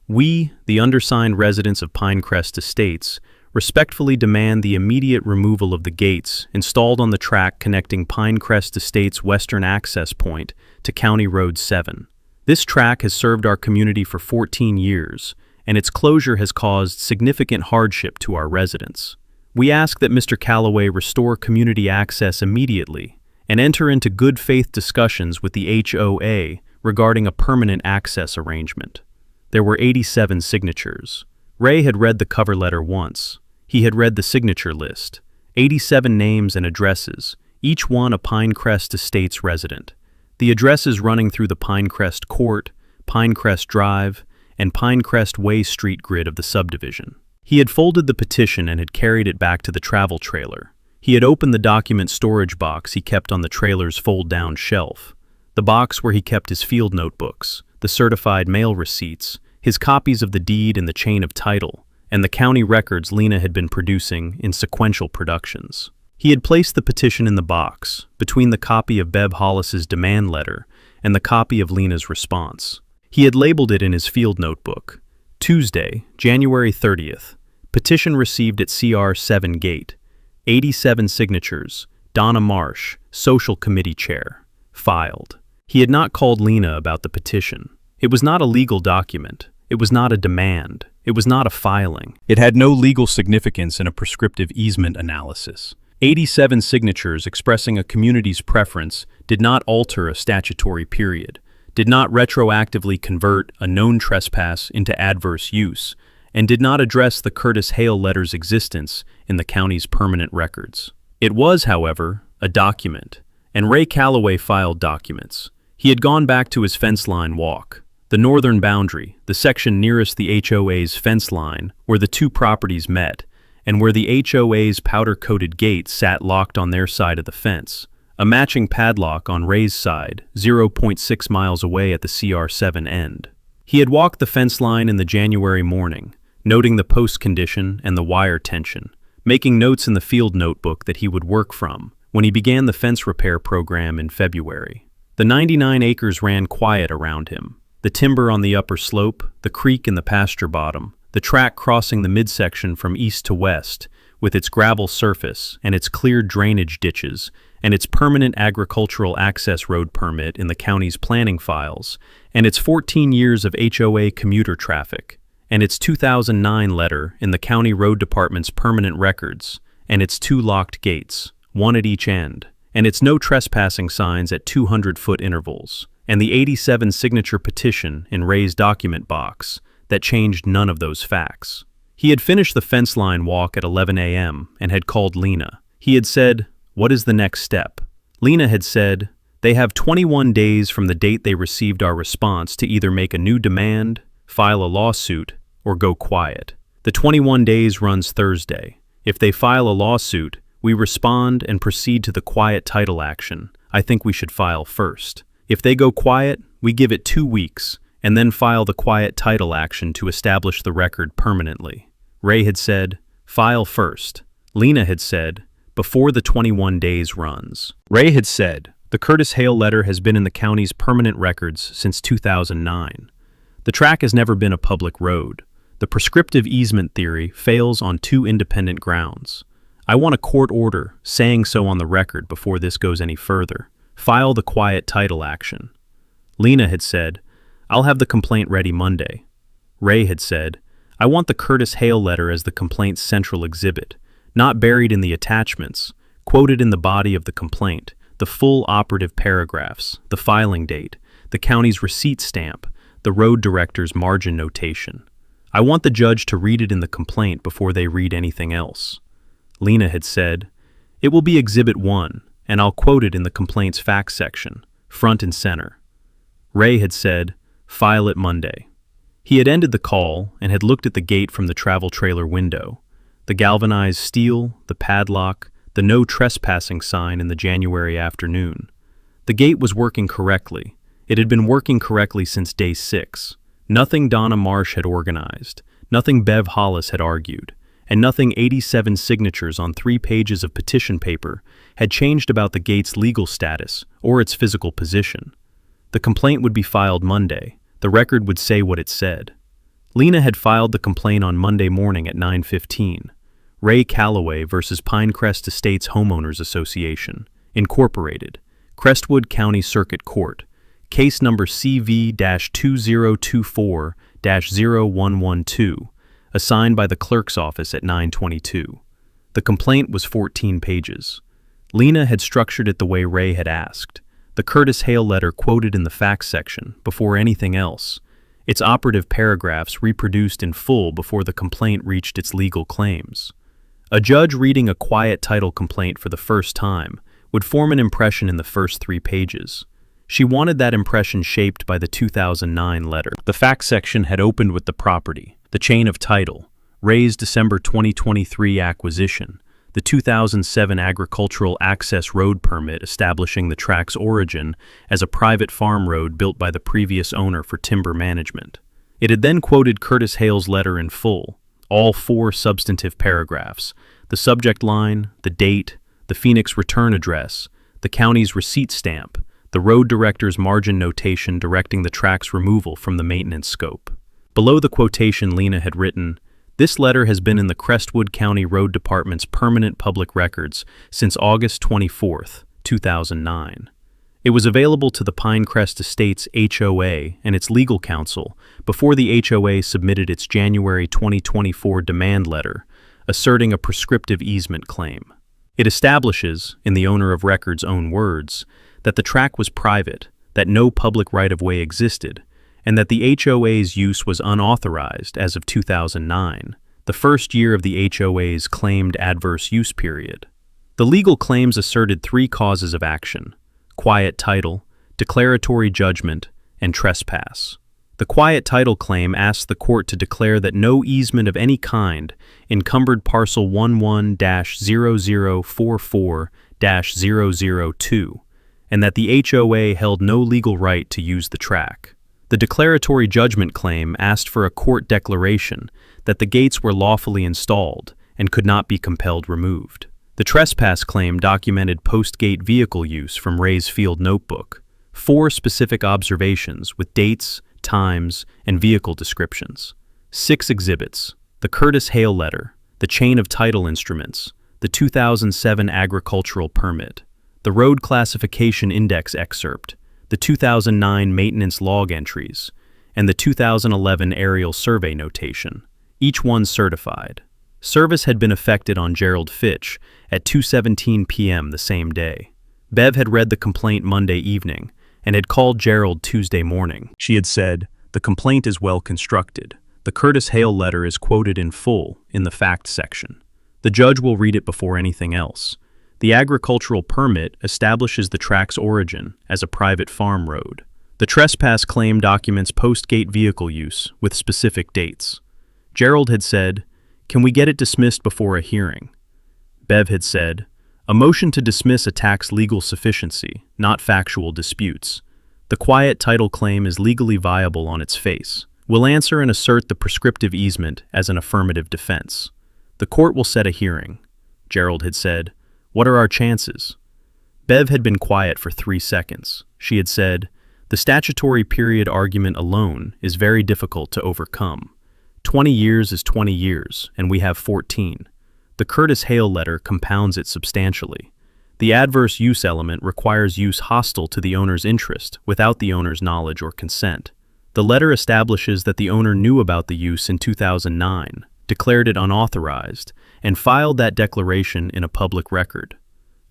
"We, the undersigned residents of Pinecrest Estates, respectfully demand the immediate removal of the gates installed on the track connecting Pinecrest Estates' western access point to County Road 7. This track has served our community for 14 years, and its closure has caused significant hardship to our residents. We ask that Mr. Callaway restore community access immediately and enter into good faith discussions with the HOA regarding a permanent access arrangement." There were 87 signatures. Ray had read the cover letter once. He had read the signature list. 87 names and addresses, each one a Pinecrest Estates resident. The addresses running through the Pinecrest Court, Pinecrest Drive, and Pinecrest Way street grid of the subdivision. He had folded the petition and had carried it back to the travel trailer. He had opened the document storage box he kept on the trailer's fold-down shelf, the box where he kept his field notebooks, the certified mail receipts, his copies of the deed and the chain of title, and the county records Lena had been producing in sequential productions. He had placed the petition in the box, between the copy of Bev Hollis's demand letter and the copy of Lena's response. He had labeled it in his field notebook, Tuesday, January 30th, petition received at CR7 gate, 87 signatures, Donna Marsh, Social Committee Chair, filed. He had not called Lena about the petition. It was not a legal document. It was not a demand. It was not a filing. It had no legal significance in a prescriptive easement analysis. 87 signatures expressing a community's preference did not alter a statutory period, did not retroactively convert a known trespass into adverse use, and did not address the Curtis Hale letter's existence in the county's permanent records. It was, however, a document, and Ray Callaway filed documents. He had gone back to his fence line walk, the northern boundary, the section nearest the HOA's fence line where the 2 properties met, and where the HOA's powder-coated gate sat locked on their side of the fence, a matching padlock on Ray's side, 0.6 miles away at the CR7 end. He had walked the fence line in the January morning, noting the post condition and the wire tension, making notes in the field notebook that he would work from when he began the fence repair program in February. The 99 acres ran quiet around him. The timber on the upper slope, the creek in the pasture bottom, the track crossing the midsection from east to west, with its gravel surface and its cleared drainage ditches, and its permanent agricultural access road permit in the county's planning files, and its 14 years of HOA commuter traffic, and its 2009 letter in the county road department's permanent records, and its 2 locked gates, 1 at each end, and its no trespassing signs at 200-foot intervals, and the 87 signature petition in Ray's document box that changed none of those facts. He had finished the fence line walk at 11 a.m. and had called Lena. He had said, "What is the next step?" Lena had said, "They have 21 days from the date they received our response to either make a new demand, file a lawsuit, or go quiet. The 21 days runs Thursday. If they file a lawsuit, we respond and proceed to the quiet title action. I think we should file first. If they go quiet, we give it 2 weeks, and then file the quiet title action to establish the record permanently. Ray had said, "File first." Lena had said, "Before the 21 days runs." Ray had said, "The Curtis Hale letter has been in the county's permanent records since 2009. The track has never been a public road. The prescriptive easement theory fails on two independent grounds. I want a court order saying so on the record before this goes any further. File the quiet title action." Lena had said, "I'll have the complaint ready Monday." Ray had said, "I want the Curtis Hale letter as the complaint's central exhibit, not buried in the attachments, quoted in the body of the complaint, the full operative paragraphs, the filing date, the county's receipt stamp, the road director's margin notation. I want the judge to read it in the complaint before they read anything else." Lena had said, "It will be Exhibit 1, and I'll quote it in the complaint's facts section, front and center." Ray had said, "File it Monday." He had ended the call and had looked at the gate from the travel trailer window. The galvanized steel, the padlock, the no trespassing sign in the January afternoon. The gate was working correctly. It had been working correctly since day 6. Nothing Donna Marsh had organized, nothing Bev Hollis had argued, and nothing 87 signatures on 3 pages of petition paper had changed about the gate's legal status or its physical position. The complaint would be filed Monday. The record would say what it said. Lena had filed the complaint on Monday morning at 9:15. Ray Calloway versus Pinecrest Estates Homeowners Association, Incorporated, Crestwood County Circuit Court, case number CV-2024-0112, assigned by the clerk's office at 9:22. The complaint was 14 pages. Lena had structured it the way Ray had asked. The Curtis Hale letter quoted in the facts section before anything else. Its operative paragraphs reproduced in full before the complaint reached its legal claims. A judge reading a quiet title complaint for the first time would form an impression in the first 3 pages. She wanted that impression shaped by the 2009 letter. The facts section had opened with the property, the chain of title, Ray's December 2023 acquisition, the 2007 agricultural access road permit establishing the track's origin as a private farm road built by the previous owner for timber management. It had then quoted Curtis Hale's letter in full, all 4 substantive paragraphs, the subject line, the date, the Phoenix return address, the county's receipt stamp, the road director's margin notation directing the track's removal from the maintenance scope. Below the quotation, Lena had written, "This letter has been in the Crestwood County Road Department's permanent public records since August 24, 2009. It was available to the Pinecrest Estates HOA and its legal counsel before the HOA submitted its January 2024 demand letter, asserting a prescriptive easement claim. It establishes, in the owner of record's own words, that the track was private, that no public right-of-way existed, and that the HOA's use was unauthorized as of 2009, the first year of the HOA's claimed adverse use period. The legal claims asserted 3 causes of action: quiet title, declaratory judgment, and trespass. The quiet title claim asked the court to declare that no easement of any kind encumbered parcel 11-0044-002, and that the HOA held no legal right to use the track. The declaratory judgment claim asked for a court declaration that the gates were lawfully installed and could not be compelled removed. The trespass claim documented post-gate vehicle use from Ray's field notebook, 4 specific observations with dates, times, and vehicle descriptions, 6 exhibits, the Curtis Hale letter, the chain of title instruments, the 2007 agricultural permit, the road classification index excerpt, the 2009 maintenance log entries, and the 2011 aerial survey notation, each one certified. Service had been effected on Gerald Fitch at 2:17 p.m. the same day. Bev had read the complaint Monday evening and had called Gerald Tuesday morning. She had said, "The complaint is well constructed. The Curtis Hale letter is quoted in full in the facts section. The judge will read it before anything else. The agricultural permit establishes the track's origin as a private farm road. The trespass claim documents post-gate vehicle use with specific dates." Gerald had said, "Can we get it dismissed before a hearing?" Bev had said, "A motion to dismiss attacks legal sufficiency, not factual disputes. The quiet title claim is legally viable on its face. We'll answer and assert the prescriptive easement as an affirmative defense. The court will set a hearing. Gerald had said, "What are our chances?" Bev had been quiet for 3 seconds. She had said, "The statutory period argument alone is very difficult to overcome. 20 years is 20 years, and we have 14. The Curtis Hale letter compounds it substantially. The adverse use element requires use hostile to the owner's interest without the owner's knowledge or consent. The letter establishes that the owner knew about the use in 2009, declared it unauthorized, and filed that declaration in a public record.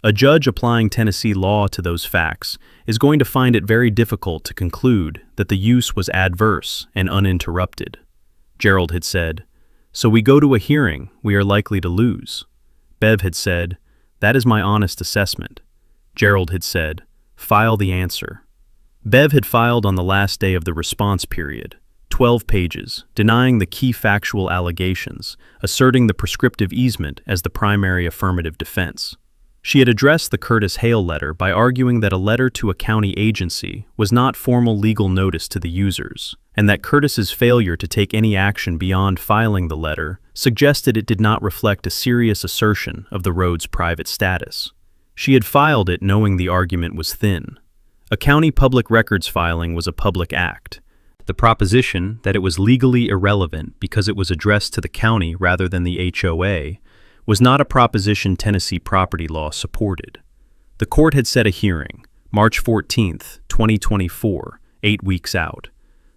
A judge applying Tennessee law to those facts is going to find it very difficult to conclude that the use was adverse and uninterrupted." Gerald had said, "So we go to a hearing we are likely to lose." Bev had said, "That is my honest assessment." Gerald had said, "File the answer." Bev had filed on the last day of the response period, 12 pages, denying the key factual allegations, asserting the prescriptive easement as the primary affirmative defense. She had addressed the Curtis Hale letter by arguing that a letter to a county agency was not formal legal notice to the users, and that Curtis's failure to take any action beyond filing the letter suggested it did not reflect a serious assertion of the road's private status. She had filed it knowing the argument was thin. A county public records filing was a public act. The proposition that it was legally irrelevant because it was addressed to the county rather than the HOA was not a proposition Tennessee property law supported. The court had set a hearing, March 14, 2024, 8 weeks out.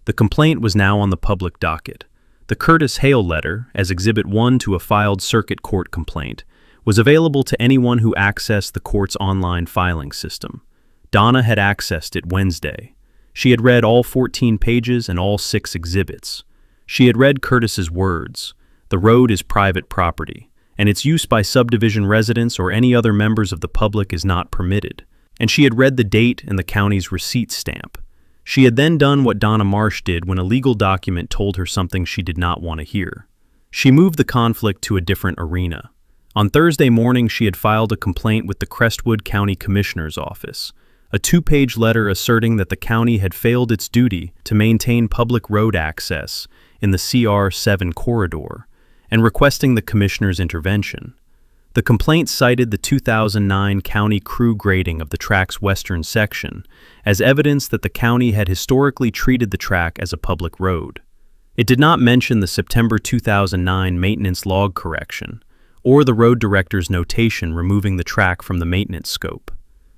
The complaint was now on the public docket. The Curtis Hale letter, as Exhibit 1 to a filed circuit court complaint, was available to anyone who accessed the court's online filing system. Donna had accessed it Wednesday. She had read all 14 pages and all 6 exhibits. She had read Curtis's words, "The road is private property, and its use by subdivision residents or any other members of the public is not permitted." And she had read the date and the county's receipt stamp. She had then done what Donna Marsh did when a legal document told her something she did not want to hear. She moved the conflict to a different arena. On Thursday morning, she had filed a complaint with the Crestwood County Commissioner's Office, a 2-page letter asserting that the county had failed its duty to maintain public road access in the CR7 corridor, and requesting the commissioner's intervention. The complaint cited the 2009 county crew grading of the track's western section as evidence that the county had historically treated the track as a public road. It did not mention the September 2009 maintenance log correction, or the road director's notation removing the track from the maintenance scope.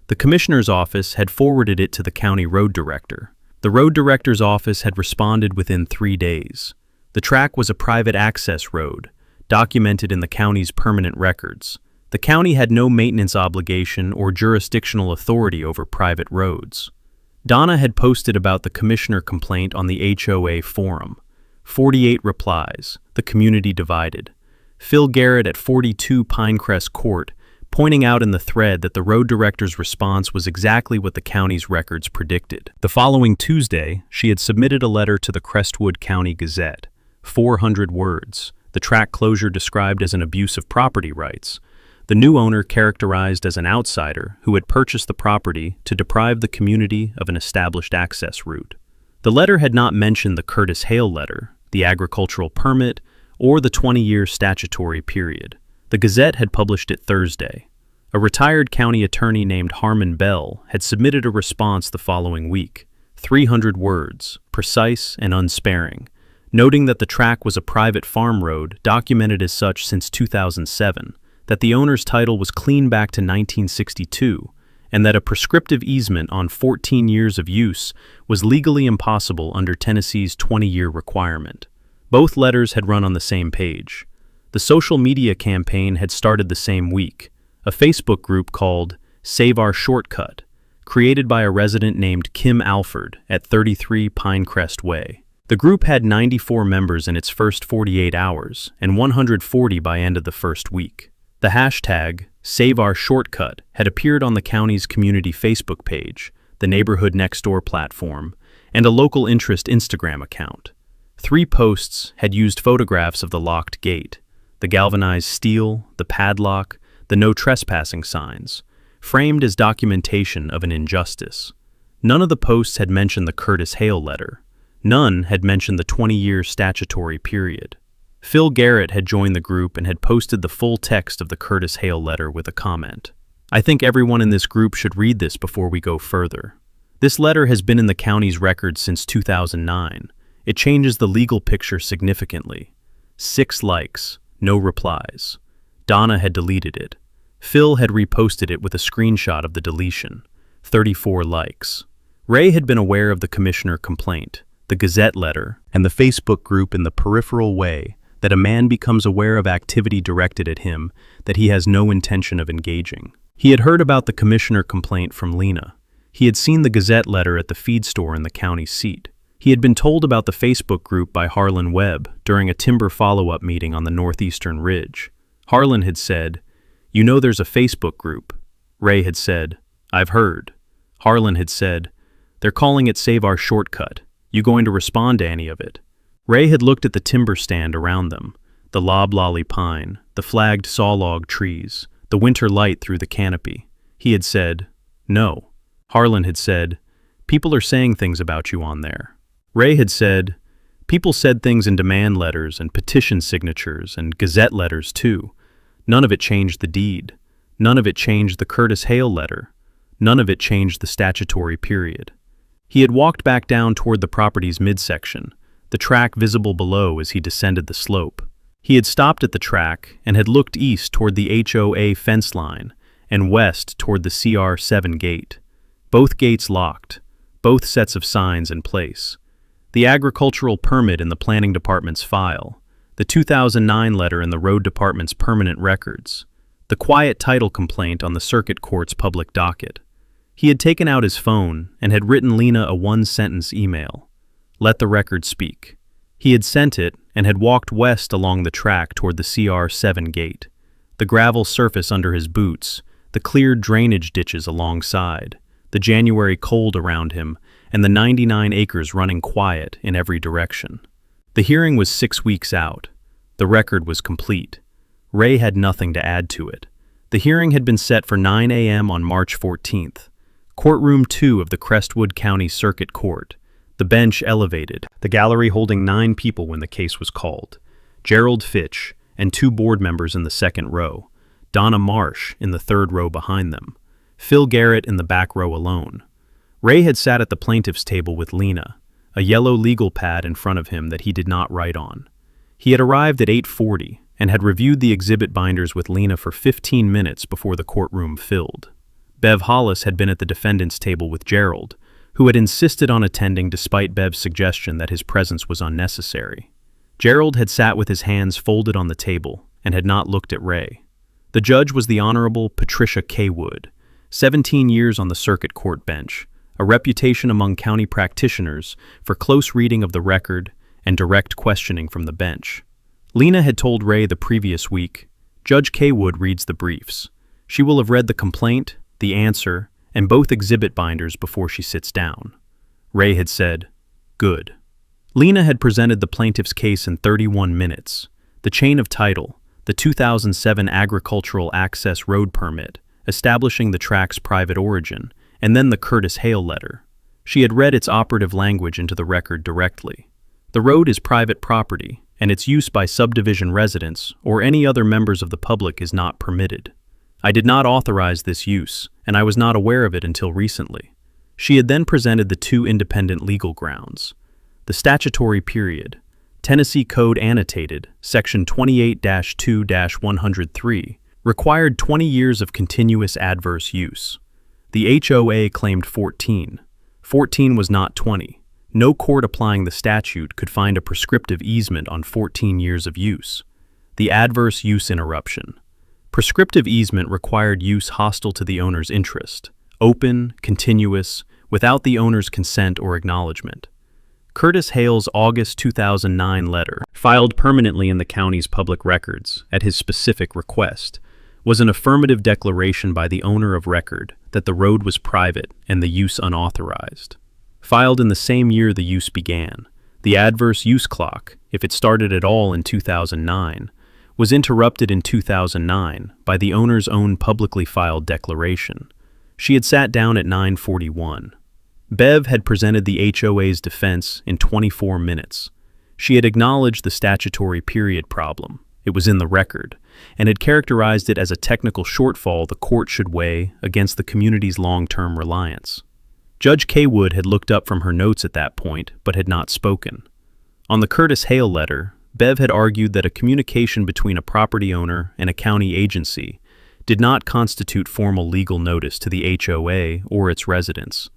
The commissioner's office had forwarded it to the county road director. The road director's office had responded within 3 days. The track was a private access road, documented in the county's permanent records. The county had no maintenance obligation or jurisdictional authority over private roads. Donna had posted about the commissioner complaint on the HOA forum. 48 replies, the community divided. Phil Garrett at 42 Pinecrest Court, pointing out in the thread that the road director's response was exactly what the county's records predicted. The following Tuesday, she had submitted a letter to the Crestwood County Gazette, 400 words, the track closure described as an abuse of property rights, the new owner characterized as an outsider who had purchased the property to deprive the community of an established access route. The letter had not mentioned the Curtis Hale letter, the agricultural permit, or the 20-year statutory period. The Gazette had published it Thursday. A retired county attorney named Harmon Bell had submitted a response the following week, 300 words, precise and unsparing, noting that the track was a private farm road documented as such since 2007, that the owner's title was clean back to 1962, and that a prescriptive easement on 14 years of use was legally impossible under Tennessee's 20-year requirement. Both letters had run on the same page. The social media campaign had started the same week, a Facebook group called Save Our Shortcut, created by a resident named Kim Alford at 33 Pinecrest Way. The group had 94 members in its first 48 hours and 140 by end of the first week. The hashtag Save Our Shortcut had appeared on the county's community Facebook page, the Neighborhood Next Door platform, and a local interest Instagram account. 3 posts had used photographs of the locked gate, the galvanized steel, the padlock, the no trespassing signs, framed as documentation of an injustice. None of the posts had mentioned the Curtis Hale letter. None had mentioned the 20-year statutory period. Phil Garrett had joined the group and had posted the full text of the Curtis Hale letter with a comment. "I think everyone in this group should read this before we go further. This letter has been in the county's records since 2009. It changes the legal picture significantly." 6 likes, no replies. Donna had deleted it. Phil had reposted it with a screenshot of the deletion. 34 likes. Ray had been aware of the commissioner complaint, the Gazette letter, and the Facebook group in the peripheral way that a man becomes aware of activity directed at him that he has no intention of engaging. He had heard about the commissioner complaint from Lena. He had seen the Gazette letter at the feed store in the county seat. He had been told about the Facebook group by Harlan Webb during a timber follow-up meeting on the northeastern ridge. Harlan had said, "You know there's a Facebook group." Ray had said, "I've heard." Harlan had said, "They're calling it Save Our Shortcut. You going to respond to any of it?" Ray had looked at the timber stand around them, the loblolly pine, the flagged sawlog trees, the winter light through the canopy. He had said, "No." Harlan had said, "People are saying things about you on there." Ray had said, "People said things in demand letters and petition signatures and Gazette letters too. None of it changed the deed. None of it changed the Curtis Hale letter. None of it changed the statutory period." He had walked back down toward the property's midsection, the track visible below as he descended the slope. He had stopped at the track and had looked east toward the HOA fence line and west toward the CR7 gate. Both gates locked, both sets of signs in place. The agricultural permit in the planning department's file, the 2009 letter in the road department's permanent records, the quiet title complaint on the circuit court's public docket. He had taken out his phone and had written Lena a one-sentence email. "Let the record speak." He had sent it and had walked west along the track toward the CR7 gate, the gravel surface under his boots, the cleared drainage ditches alongside, the January cold around him, and the 99 acres running quiet in every direction. The hearing was 6 weeks out. The record was complete. Ray had nothing to add to it. The hearing had been set for 9 a.m. on March 14th. Courtroom 2 of the Crestwood County Circuit Court. The bench elevated, the gallery holding 9 people when the case was called. Gerald Fitch and 2 board members in the second row. Donna Marsh in the third row behind them. Phil Garrett in the back row alone. Ray had sat at the plaintiff's table with Lena, a yellow legal pad in front of him that he did not write on. He had arrived at 8:40 and had reviewed the exhibit binders with Lena for 15 minutes before the courtroom filled. Bev Hollis had been at the defendant's table with Gerald, who had insisted on attending despite Bev's suggestion that his presence was unnecessary. Gerald had sat with his hands folded on the table and had not looked at Ray. The judge was the Honorable Patricia K. Wood, 17 years on the circuit court bench, a reputation among county practitioners for close reading of the record and direct questioning from the bench. Lena had told Ray the previous week, "Judge K. Wood reads the briefs. She will have read the complaint, the answer, and both exhibit binders before she sits down." Ray had said, "Good." Lena had presented the plaintiff's case in 31 minutes. The chain of title, the 2007 Agricultural Access Road Permit, establishing the track's private origin, and then the Curtis Hale letter. She had read its operative language into the record directly. The road is private property, and its use by subdivision residents or any other members of the public is not permitted. I did not authorize this use, and I was not aware of it until recently. She had then presented the 2 independent legal grounds. The statutory period, Tennessee Code Annotated, Section 28-2-103, required 20 years of continuous adverse use. The HOA claimed 14. 14 was not 20. No court applying the statute could find a prescriptive easement on 14 years of use. The adverse use interruption. Prescriptive easement required use hostile to the owner's interest, open, continuous, without the owner's consent or acknowledgement. Curtis Hale's August 2009 letter, filed permanently in the county's public records at his specific request, was an affirmative declaration by the owner of record that the road was private and the use unauthorized. Filed in the same year the use began, the adverse use clock, if it started at all in 2009, was interrupted in 2009 by the owner's own publicly filed declaration. She had sat down at 9:41. Bev had presented the HOA's defense in 24 minutes. She had acknowledged the statutory period problem. It was in the record, and had characterized it as a technical shortfall the court should weigh against the community's long-term reliance. Judge K. Wood had looked up from her notes at that point, but had not spoken. On the Curtis Hale letter, Bev had argued that a communication between a property owner and a county agency did not constitute formal legal notice to the HOA or its residents,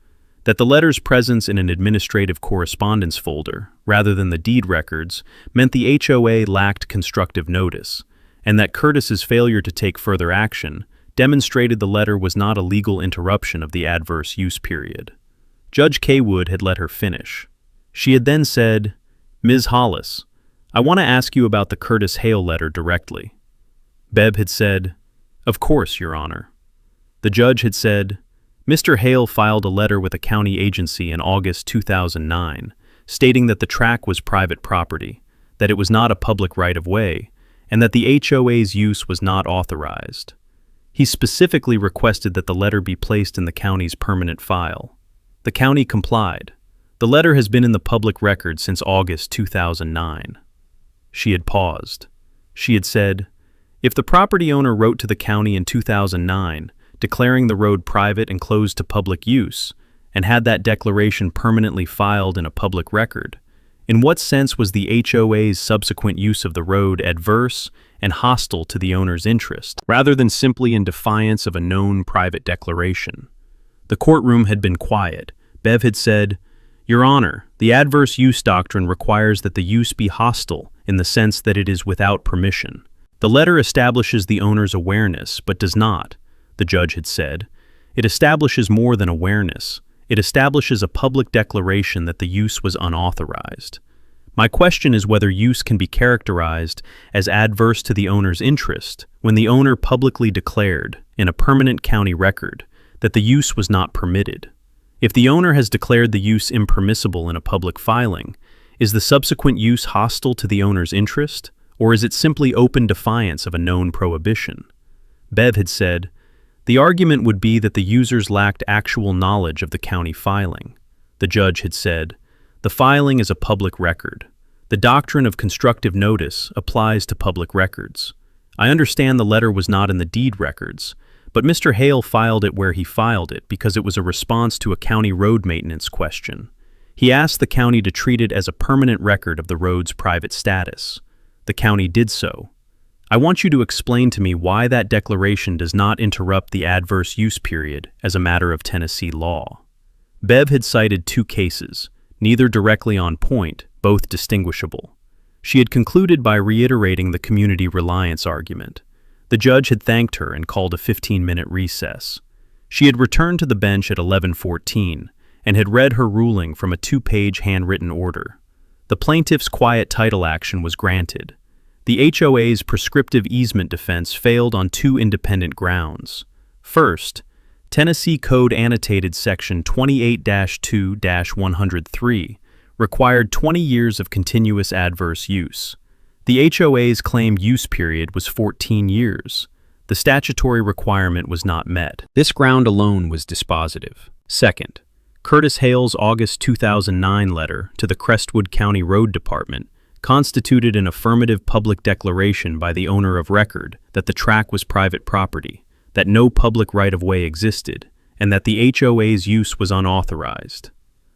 that the letter's presence in an administrative correspondence folder, rather than the deed records, meant the HOA lacked constructive notice, and that Curtis's failure to take further action demonstrated the letter was not a legal interruption of the adverse use period. Judge K. Wood had let her finish. She had then said, "Ms. Hollis, I want to ask you about the Curtis Hale letter directly." Bev had said, "Of course, Your Honor." The judge had said, "Mr. Hale filed a letter with a county agency in August 2009, stating that the track was private property, that it was not a public right-of-way, and that the HOA's use was not authorized. He specifically requested that the letter be placed in the county's permanent file. The county complied. The letter has been in the public record since August 2009. She had paused. She had said, "If the property owner wrote to the county in 2009, declaring the road private and closed to public use, and had that declaration permanently filed in a public record, in what sense was the HOA's subsequent use of the road adverse and hostile to the owner's interest, rather than simply in defiance of a known private declaration?" The courtroom had been quiet. Bev had said, "Your Honor, the adverse use doctrine requires that the use be hostile in the sense that it is without permission. The letter establishes the owner's awareness, but does not," the judge had said. "It establishes more than awareness. It establishes a public declaration that the use was unauthorized. My question is whether use can be characterized as adverse to the owner's interest when the owner publicly declared, in a permanent county record, that the use was not permitted. If the owner has declared the use impermissible in a public filing, is the subsequent use hostile to the owner's interest, or is it simply open defiance of a known prohibition?" Bev had said, "The argument would be that the users lacked actual knowledge of the county filing." The judge had said, "The filing is a public record. The doctrine of constructive notice applies to public records. I understand the letter was not in the deed records, but Mr. Hale filed it where he filed it because it was a response to a county road maintenance question. He asked the county to treat it as a permanent record of the road's private status. The county did so. I want you to explain to me why that declaration does not interrupt the adverse use period as a matter of Tennessee law." Bev had cited two cases, neither directly on point, both distinguishable. She had concluded by reiterating the community reliance argument. The judge had thanked her and called a 15-minute recess. She had returned to the bench at 11:14 and had read her ruling from a 2-page handwritten order. The plaintiff's quiet title action was granted. The HOA's prescriptive easement defense failed on two independent grounds. First, Tennessee Code Annotated Section 28-2-103 required 20 years of continuous adverse use. The HOA's claimed use period was 14 years. The statutory requirement was not met. This ground alone was dispositive. Second, Curtis Hale's August 2009 letter to the Crestwood County Road Department constituted an affirmative public declaration by the owner of record that the track was private property, that no public right-of-way existed, and that the HOA's use was unauthorized.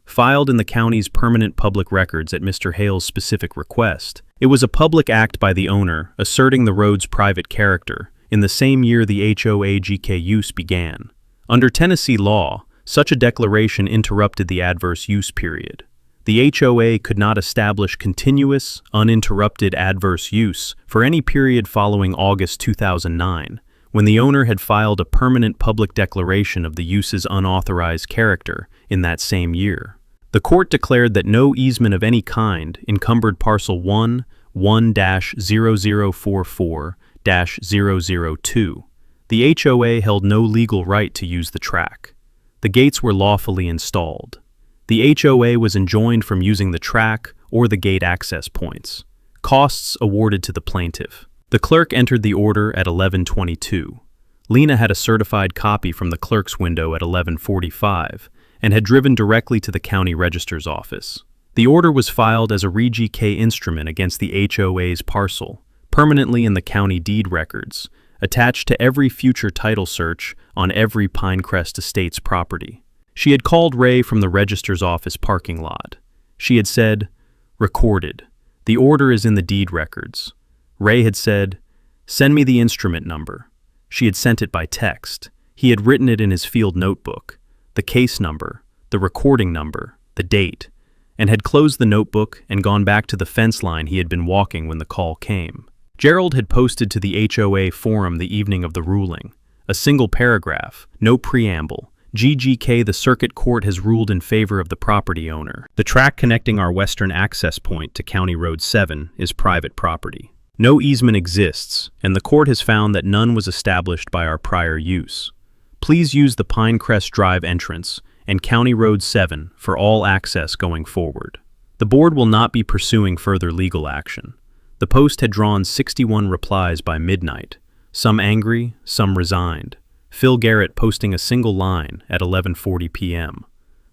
Filed in the county's permanent public records at Mr. Hale's specific request, it was a public act by the owner asserting the road's private character in the same year the HOA GK use began. Under Tennessee law, such a declaration interrupted the adverse use period. The HOA could not establish continuous, uninterrupted adverse use for any period following August 2009, when the owner had filed a permanent public declaration of the use's unauthorized character in that same year. The court declared that no easement of any kind encumbered Parcel 1-1-0044-002. The HOA held no legal right to use the track. The gates were lawfully installed. The HOA was enjoined from using the track or the gate access points. Costs awarded to the plaintiff. The clerk entered the order at 11:22. Lena had a certified copy from the clerk's window at 11:45, and had driven directly to the county register's office. The order was filed as a Reg K instrument against the HOA's parcel, permanently in the county deed records, attached to every future title search on every Pinecrest Estates property. She had called Ray from the register's office parking lot. She had said, "Recorded. The order is in the deed records." Ray had said, "Send me the instrument number." She had sent it by text. He had written it in his field notebook, the case number, the recording number, the date, and had closed the notebook and gone back to the fence line he had been walking when the call came. Gerald had posted to the HOA forum the evening of the ruling. A single paragraph, no preamble. GGK, the circuit court has ruled in favor of the property owner. The track connecting our western access point to County Road 7 is private property. No easement exists, and the court has found that none was established by our prior use. Please use the Pinecrest Drive entrance and County Road 7 for all access going forward. The board will not be pursuing further legal action. The post had drawn 61 replies by midnight, some angry, some resigned. Phil Garrett posting a single line at 11:40 p.m.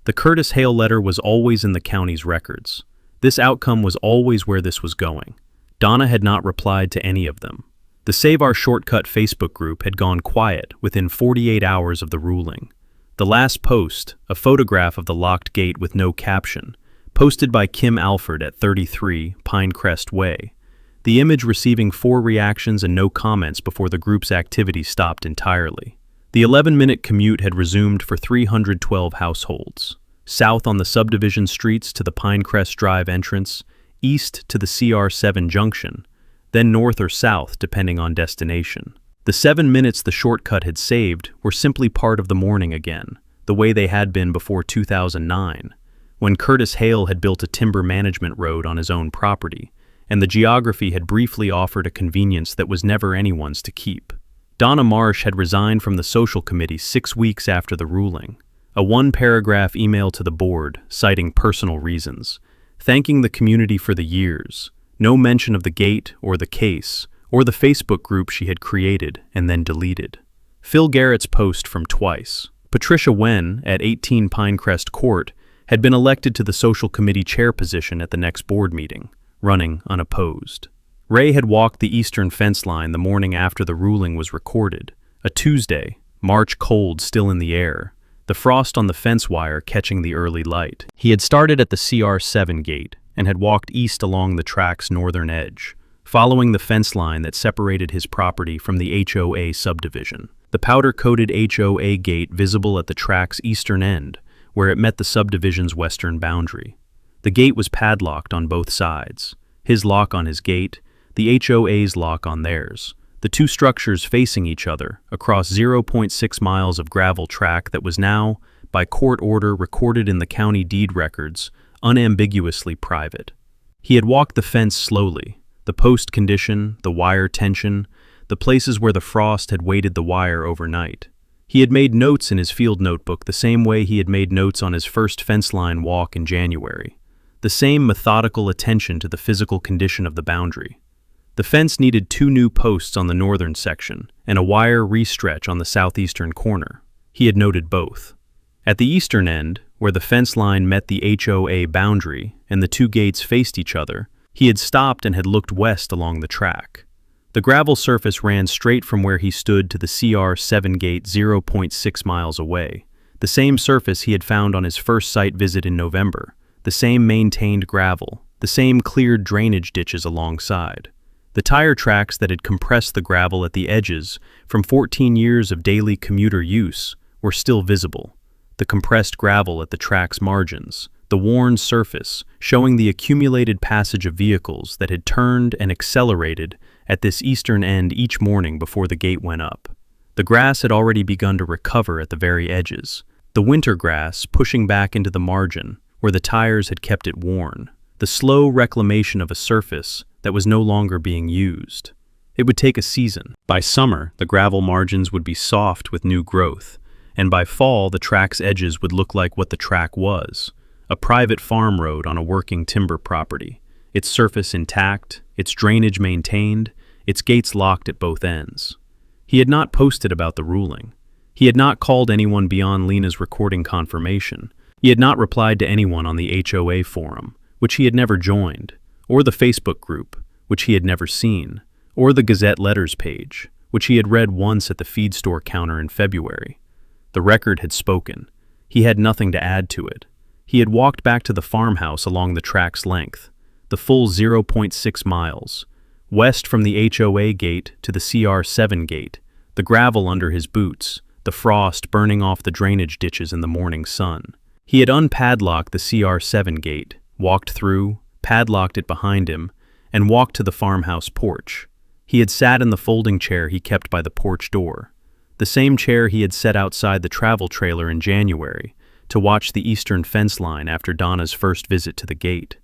The Curtis Hale letter was always in the county's records. This outcome was always where this was going. Donna had not replied to any of them. The Save Our Shortcut Facebook group had gone quiet within 48 hours of the ruling. The last post, a photograph of the locked gate with no caption, posted by Kim Alford at 33 Pinecrest Way. The image receiving 4 reactions and no comments before the group's activity stopped entirely. The 11-minute commute had resumed for 312 households. South on the subdivision streets to the Pinecrest Drive entrance, east to the CR7 junction, then north or south depending on destination. The 7 minutes the shortcut had saved were simply part of the morning again, the way they had been before 2009, when Curtis Hale had built a timber management road on his own property, and the geography had briefly offered a convenience that was never anyone's to keep. Donna Marsh had resigned from the social committee 6 weeks after the ruling. A 1-paragraph email to the board, citing personal reasons, thanking the community for the years, no mention of the gate or the case, or the Facebook group she had created and then deleted. Phil Garrett's post from twice. Patricia Wen, at 18 Pinecrest Court, had been elected to the social committee chair position at the next board meeting, running unopposed. Ray had walked the eastern fence line the morning after the ruling was recorded, a Tuesday, March cold still in the air, the frost on the fence wire catching the early light. He had started at the CR7 gate and had walked east along the track's northern edge, following the fence line that separated his property from the HOA subdivision. The powder-coated HOA gate visible at the track's eastern end, where it met the subdivision's western boundary. The gate was padlocked on both sides, his lock on his gate, the HOA's lock on theirs, the two structures facing each other across 0.6 miles of gravel track that was now, by court order recorded in the county deed records, unambiguously private. He had walked the fence slowly, the post condition, the wire tension, the places where the frost had weighted the wire overnight. He had made notes in his field notebook the same way he had made notes on his first fence line walk in January, the same methodical attention to the physical condition of the boundary. The fence needed 2 new posts on the northern section and a wire restretch on the southeastern corner. He had noted both. At the eastern end, where the fence line met the HOA boundary and the 2 gates faced each other, he had stopped and had looked west along the track. The gravel surface ran straight from where he stood to the CR7 gate 0.6 miles away, the same surface he had found on his first site visit in November, the same maintained gravel, the same cleared drainage ditches alongside. The tire tracks that had compressed the gravel at the edges from 14 years of daily commuter use were still visible. The compressed gravel at the track's margins, the worn surface showing the accumulated passage of vehicles that had turned and accelerated at this eastern end each morning before the gate went up. The grass had already begun to recover at the very edges, the winter grass pushing back into the margin where the tires had kept it worn, the slow reclamation of a surface that was no longer being used. It would take a season. By summer, the gravel margins would be soft with new growth, and by fall, the track's edges would look like what the track was, a private farm road on a working timber property, its surface intact, its drainage maintained, its gates locked at both ends. He had not posted about the ruling. He had not called anyone beyond Lena's recording confirmation, He had not replied to anyone on the HOA forum, which he had never joined, or the Facebook group, which he had never seen, or the Gazette letters page, which he had read once at the feed store counter in February. The record had spoken. He had nothing to add to it. He had walked back to the farmhouse along the track's length, the full 0.6 miles, west from the HOA gate to the CR7 gate, the gravel under his boots, the frost burning off the drainage ditches in the morning sun. He had unpadlocked the CR7 gate, walked through, padlocked it behind him, and walked to the farmhouse porch. He had sat in the folding chair he kept by the porch door, the same chair he had set outside the travel trailer in January to watch the eastern fence line after Donna's first visit to the gate.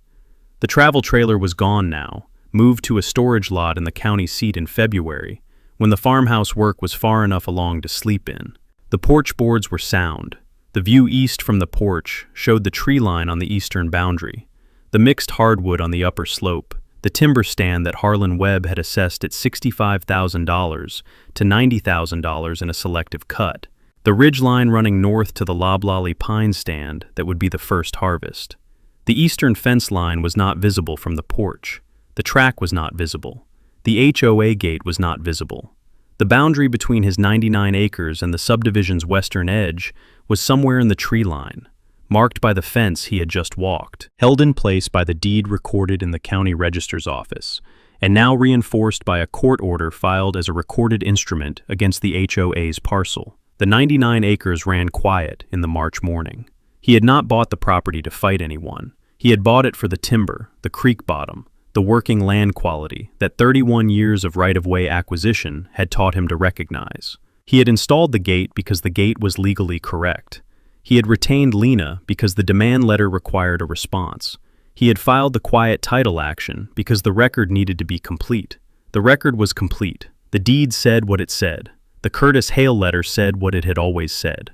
The travel trailer was gone now, moved to a storage lot in the county seat in February, when the farmhouse work was far enough along to sleep in. The porch boards were sound. The view east from the porch showed the tree line on the eastern boundary, the mixed hardwood on the upper slope, the timber stand that Harlan Webb had assessed at $65,000 to $90,000 in a selective cut, the ridgeline running north to the loblolly pine stand that would be the first harvest. The eastern fence line was not visible from the porch. The track was not visible. The HOA gate was not visible. The boundary between his 99 acres and the subdivision's western edge was somewhere in the tree line, marked by the fence he had just walked, held in place by the deed recorded in the county register's office, and now reinforced by a court order filed as a recorded instrument against the HOA's parcel. The 99 acres ran quiet in the March morning. He had not bought the property to fight anyone. He had bought it for the timber, the creek bottom, the working land quality that 31 years of right-of-way acquisition had taught him to recognize. He had installed the gate because the gate was legally correct. He had retained Lena because the demand letter required a response. He had filed the quiet title action because the record needed to be complete. The record was complete. The deed said what it said. The Curtis Hale letter said what it had always said.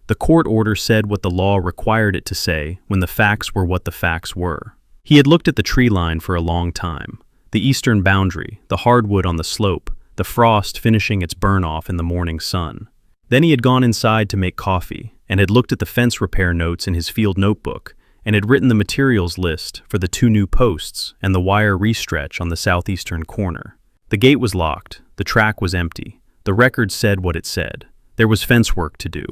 The court order said what the law required it to say when the facts were what the facts were. He had looked at the tree line for a long time, the eastern boundary, the hardwood on the slope, the frost finishing its burn-off in the morning sun. Then he had gone inside to make coffee and had looked at the fence repair notes in his field notebook and had written the materials list for the 2 new posts and the wire restretch on the southeastern corner. The gate was locked. The track was empty. The record said what it said. There was fence work to do.